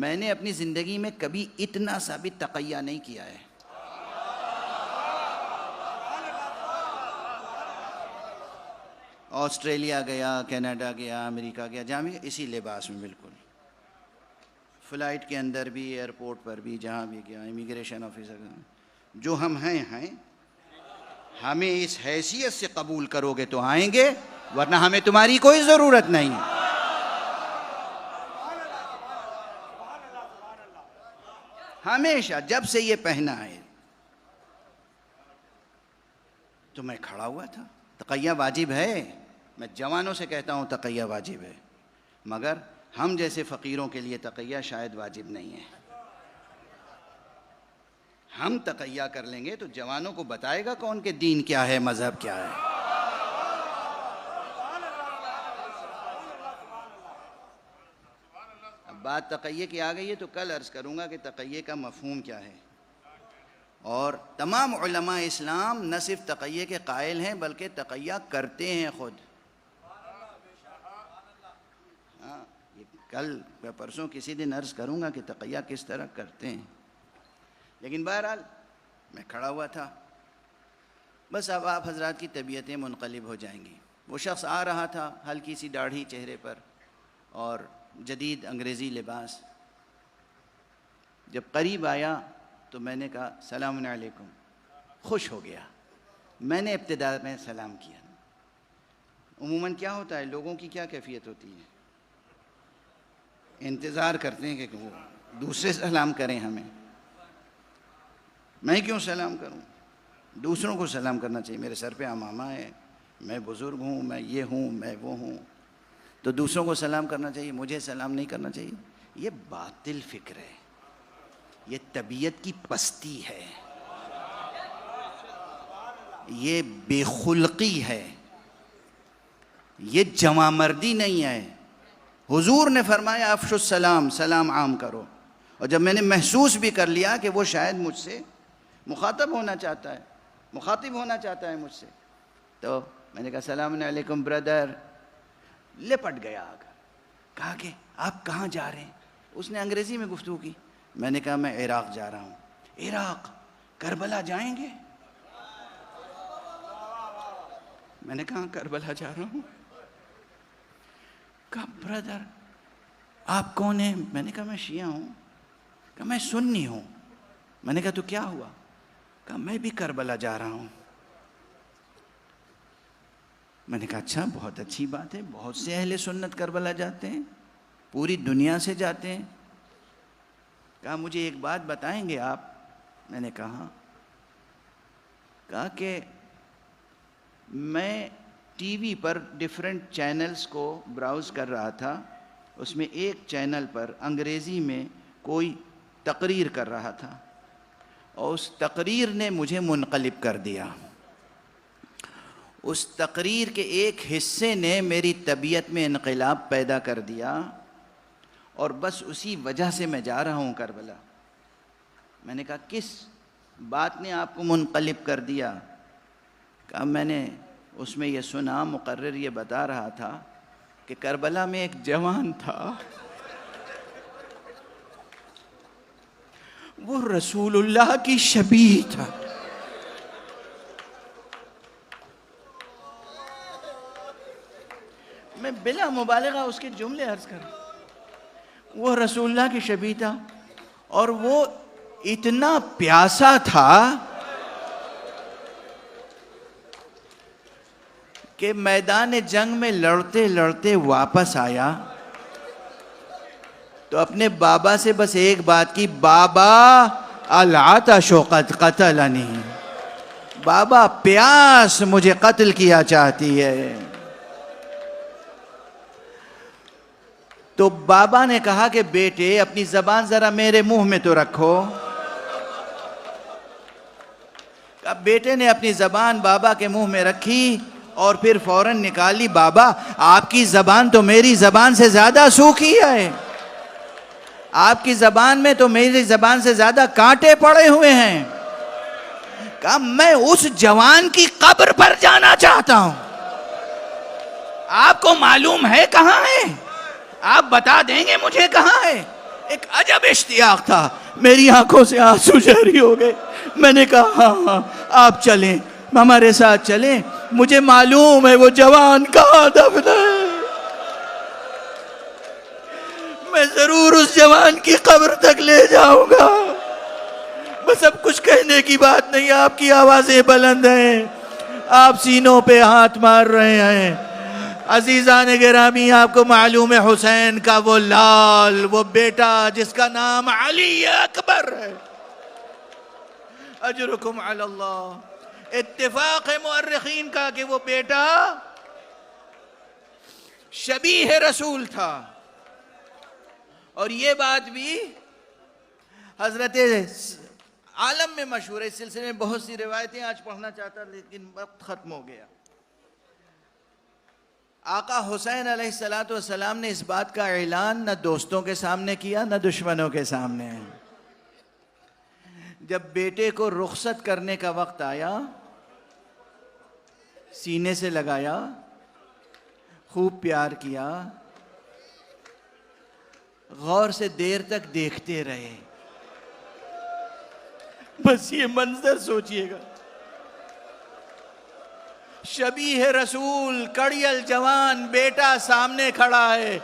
میں نے اپنی زندگی میں کبھی اتنا سا بھی تقیہ نہیں کیا ہے. آسٹریلیا گیا، کینیڈا گیا، امریکہ گیا، جہاں بھی اسی لباس میں، بالکل فلائٹ کے اندر بھی، ایئرپورٹ پر بھی، جہاں بھی گیا، امیگریشن آفیسر. جو ہم ہیں ہمیں اس حیثیت سے قبول کرو گے تو آئیں گے، ورنہ ہمیں تمہاری کوئی ضرورت نہیں. ہمیشہ جب سے یہ پہنا ہے تو میں کھڑا ہوا تھا. تقیہ واجب ہے، میں جوانوں سے کہتا ہوں تقیہ واجب ہے، مگر ہم جیسے فقیروں کے لیے تقیہ شاید واجب نہیں ہے. ہم تقیہ کر لیں گے تو جوانوں کو بتائے گا کون کہ دین کیا ہے، مذہب کیا ہے. اب بات تقیہ کی آ گئی ہے تو کل عرض کروں گا کہ تقیہ کا مفہوم کیا ہے. اور تمام علماء اسلام نہ صرف تقیہ کے قائل ہیں بلکہ تقیہ کرتے ہیں خود. کل یا پرسوں کسی دن عرض کروں گا کہ تقیہ کس طرح کرتے ہیں. لیکن بہرحال میں کھڑا ہوا تھا. بس اب آپ حضرات کی طبیعتیں منقلب ہو جائیں گی. وہ شخص آ رہا تھا، ہلکی سی داڑھی چہرے پر اور جدید انگریزی لباس. جب قریب آیا تو میں نے کہا سلام علیکم. خوش ہو گیا. میں نے ابتدا میں سلام کیا. عموماً کیا ہوتا ہے، لوگوں کی کیا کیفیت ہوتی ہے، انتظار کرتے ہیں کہ وہ دوسرے سلام کریں ہمیں. میں کیوں سلام کروں؟ دوسروں کو سلام کرنا چاہیے. میرے سر پہ عمامہ ہے، میں بزرگ ہوں، میں یہ ہوں، میں وہ ہوں، تو دوسروں کو سلام کرنا چاہیے، مجھے سلام نہیں کرنا چاہیے. یہ باطل فکر ہے، یہ طبیعت کی پستی ہے، یہ بے خلقی ہے، یہ جوان مردی نہیں ہے. حضور نے فرمایا افشوا السلام، سلام عام کرو. اور جب میں نے محسوس بھی کر لیا کہ وہ شاید مجھ سے مخاطب ہونا چاہتا ہے، مخاطب ہونا چاہتا ہے مجھ سے، تو میں نے کہا السلام علیکم برادر. لپٹ گیا آ کر، کہا کہ آپ کہاں جا رہے ہیں؟ اس نے انگریزی میں گفتگو کی. میں نے کہا میں عراق جا رہا ہوں. عراق؟ کربلا جائیں گے؟ میں نے کہا کربلا جا رہا ہوں. کہا برادر آپ کون ہیں؟ میں نے کہا میں شیعہ ہوں. کہا میں سنی ہوں. میں نے کہا تو کیا ہوا؟ کہا میں بھی کربلا جا رہا ہوں. میں نے کہا اچھا، بہت اچھی بات ہے. بہت سے اہل سنت کربلا جاتے ہیں، پوری دنیا سے جاتے ہیں. کہا مجھے ایک بات بتائیں گے آپ؟ میں نے کہا کہ میں ٹی وی پر ڈیفرنٹ چینلز کو براؤز کر رہا تھا. اس میں ایک چینل پر انگریزی میں کوئی تقریر کر رہا تھا اور اس تقریر نے مجھے منقلب کر دیا. اس تقریر کے ایک حصے نے میری طبیعت میں انقلاب پیدا کر دیا اور بس اسی وجہ سے میں جا رہا ہوں کربلا. میں نے کہا کس بات نے آپ کو منقلب کر دیا؟ کہا میں نے اس میں یہ سنا، مقرر یہ بتا رہا تھا کہ کربلا میں ایک جوان تھا، وہ رسول اللہ کی شبیہ تھا. میں بلا مبالغہ اس کے جملے عرض کر رہا ہوں. وہ رسول اللہ کی شبیہ تھا اور وہ اتنا پیاسا تھا کہ میدان جنگ میں لڑتے لڑتے واپس آیا تو اپنے بابا سے بس ایک بات کی، بابا العطش قد قتلنی، بابا پیاس مجھے قتل کیا چاہتی ہے. تو بابا نے کہا کہ بیٹے اپنی زبان ذرا میرے منہ میں تو رکھو. بیٹے نے اپنی زبان بابا کے منہ میں رکھی اور پھر فوراً نکالی. بابا آپ کی زبان تو میری زبان سے زیادہ سوکھی ہے، آپ کی زبان میں تو میری زبان سے زیادہ کانٹے پڑے ہوئے ہیں. کہا میں اس جوان کی قبر پر جانا چاہتا ہوں. آپ کو معلوم ہے کہاں ہے؟ آپ بتا دیں گے مجھے کہاں ہے؟ ایک عجب اشتیاق تھا. میری آنکھوں سے آنسو جاری ہو گئے. میں نے کہا ہاں ہاں آپ چلیں، ہمارے ساتھ چلیں، مجھے معلوم ہے وہ جوان کہاں دفن ہے. میں ضرور اس جوان کی قبر تک لے جاؤں گا. بس اب کچھ کہنے کی بات نہیں، آپ کی آوازیں بلند ہیں، آپ سینوں پہ ہاتھ مار رہے ہیں. عزیزان گرامی، آپ کو معلوم ہے حسین کا وہ لال، وہ بیٹا جس کا نام علی اکبر ہے. اجرکم علی اللہ. اتفاق مورخین کا کہ وہ بیٹا شبیہ رسول تھا. اور یہ بات بھی حضرت عالم میں مشہور ہے. اس سلسلے میں بہت سی روایتیں آج پڑھنا چاہتا لیکن وقت ختم ہو گیا. آقا حسین علیہ السلام نے اس بات کا اعلان نہ دوستوں کے سامنے کیا نہ دشمنوں کے سامنے. جب بیٹے کو رخصت کرنے کا وقت آیا، سینے سے لگایا، خوب پیار کیا، غور سے دیر تک دیکھتے رہے. بس یہ منظر سوچئے گا، شبیہ رسول کڑیل جوان بیٹا سامنے کھڑا ہے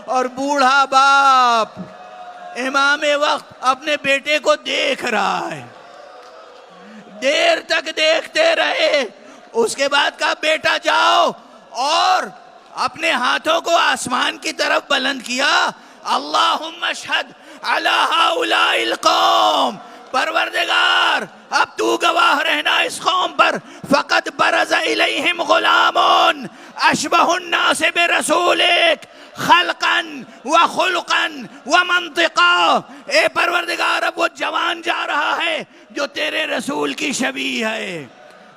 اور بوڑھا باپ امام وقت اپنے بیٹے کو دیکھ رہا ہے. دیر تک دیکھتے رہے. اس کے بعد کہا بیٹا جاؤ، اور اپنے ہاتھوں کو آسمان کی طرف بلند کیا. اللہم اشہد علی ہؤلاء القوم، پروردگار اب تو گواہ رہنا اس قوم پر. فقط برز الیہم غلام اشبہ الناس برسولک خلقا و خلقا و منطقا. اے پروردگار اب وہ جوان جا رہا ہے جو تیرے رسول کی شبیہ ہے،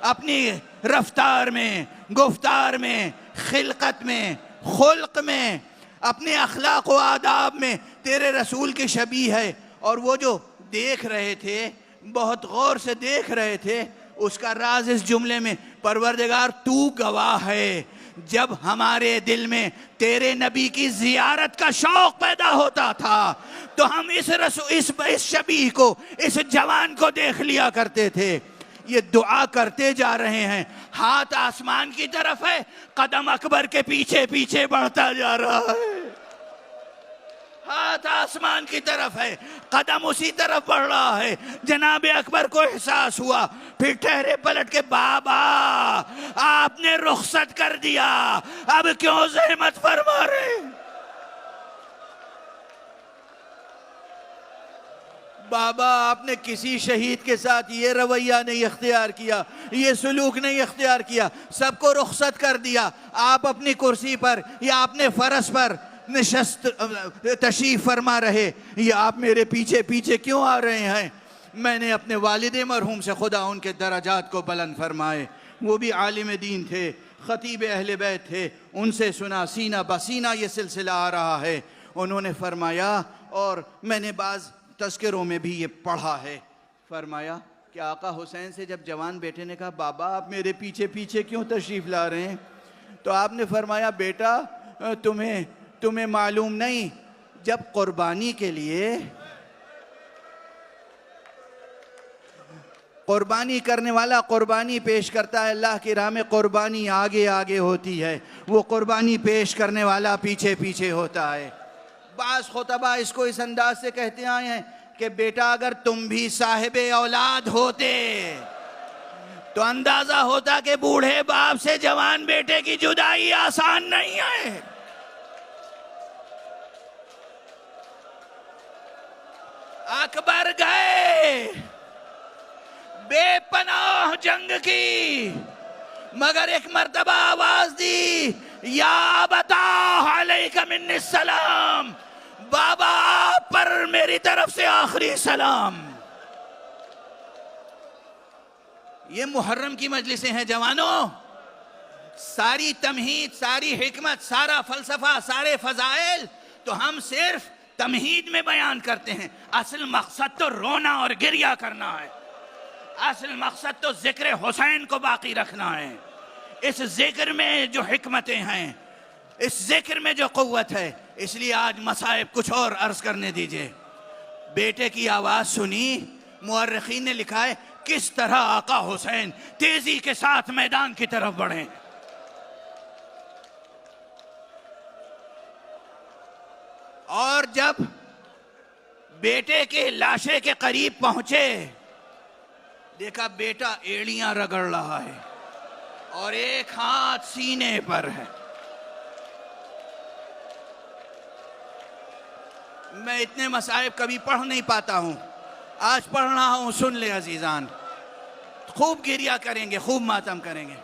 اپنی رفتار میں، گفتار میں، خلقت میں، خلق میں، اپنے اخلاق و آداب میں تیرے رسول کی شبیہ ہے. اور وہ جو دیکھ رہے تھے، بہت غور سے دیکھ رہے تھے، اس کا راز اس جملے میں، پروردگار تو گواہ ہے جب ہمارے دل میں تیرے نبی کی زیارت کا شوق پیدا ہوتا تھا تو ہم اس شبیہ کو، اس جوان کو دیکھ لیا کرتے تھے. یہ دعا کرتے جا رہے ہیں، ہاتھ آسمان کی طرف ہے، قدم اکبر کے پیچھے پیچھے بڑھتا جا رہا ہے. ہاتھ آسمان کی طرف ہے، قدم اسی طرف بڑھ رہا ہے. جناب اکبر کو احساس ہوا، پھر ٹھہرے پلٹ کے، بابا آپ نے رخصت کر دیا، اب کیوں زحمت فرما رہے؟ بابا آپ نے کسی شہید کے ساتھ یہ رویہ نہیں اختیار کیا، یہ سلوک نہیں اختیار کیا، سب کو رخصت کر دیا، آپ اپنی کرسی پر یا اپنے فرش پر نشست تشریف فرما رہے، یہ آپ میرے پیچھے پیچھے کیوں آ رہے ہیں؟ میں نے اپنے والد مرحوم سے خدا ان کے درجات کو بلند فرمائے، وہ بھی عالم دین تھے، خطیب اہل بیت تھے، ان سے سنا سینہ بسینہ یہ سلسلہ آ رہا ہے۔ انہوں نے فرمایا، اور میں نے بعض تذکروں میں بھی یہ پڑھا ہے، فرمایا کہ آقا حسین سے جب جوان بیٹے نے کہا بابا آپ میرے پیچھے پیچھے کیوں تشریف لا رہے ہیں، تو آپ نے فرمایا بیٹا تمہیں معلوم نہیں، جب قربانی کے لیے قربانی کرنے والا قربانی پیش کرتا ہے، اللہ کی راہ میں قربانی آگے آگے ہوتی ہے، وہ قربانی پیش کرنے والا پیچھے پیچھے ہوتا ہے۔ بعض خطبہ اس کو اس انداز سے کہتے آئے ہیں کہ بیٹا اگر تم بھی صاحب اولاد ہوتے تو اندازہ ہوتا کہ بوڑھے باپ سے جوان بیٹے کی جدائی آسان نہیں ہے۔ اکبر گئے، بے پناہ جنگ کی، مگر ایک مرتبہ آواز دی، یا ابتا علیک منی السلام، بابا آپ پر میری طرف سے آخری سلام۔ یہ محرم کی مجلسیں ہیں جوانوں، ساری تمہید، ساری حکمت، سارا فلسفہ، سارے فضائل تو ہم صرف تمہید میں بیان کرتے ہیں، اصل مقصد تو رونا اور گریہ کرنا ہے، اصل مقصد تو ذکر حسین کو باقی رکھنا ہے۔ اس ذکر میں جو حکمتیں ہیں، اس ذکر میں جو قوت ہے، اس لیے آج مصائب کچھ اور عرض کرنے دیجئے۔ بیٹے کی آواز سنی، مورخین نے لکھا ہے کس طرح آقا حسین تیزی کے ساتھ میدان کی طرف بڑھیں، اور جب بیٹے کے لاشے کے قریب پہنچے دیکھا بیٹا ایڑیاں رگڑ رہا ہے اور ایک ہاتھ سینے پر ہے۔ میں اتنے مصائب کبھی پڑھ نہیں پاتا ہوں، آج پڑھ رہا ہوں، سن لے عزیزان، خوب گریہ کریں گے، خوب ماتم کریں گے۔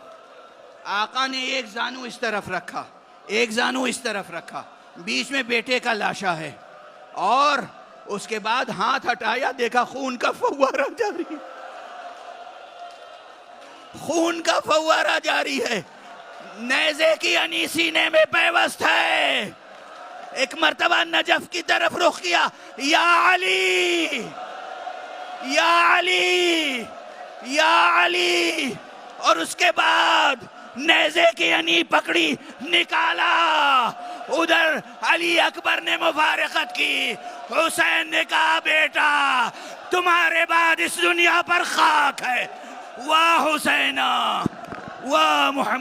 آقا نے ایک زانو اس طرف رکھا، ایک زانو اس طرف رکھا، بیچ میں بیٹے کا لاشا ہے، اور اس کے بعد ہاتھ ہٹایا، دیکھا خون کا فوارہ جاری ہے، خون کا فوارہ جاری ہے، نیزے کی انی سینے میں پیوست ہے۔ ایک مرتبہ نجف کی طرف رخ کیا، یا علی یا علی یا علی، اور اس کے بعد نیزے کی انی پکڑی، نکالا، ادھر علی اکبر نے مفارقت کی، حسین نے کہا بیٹا تمہارے بعد اس دنیا پر خاک ہے، واہ حسینہ واہ محمد۔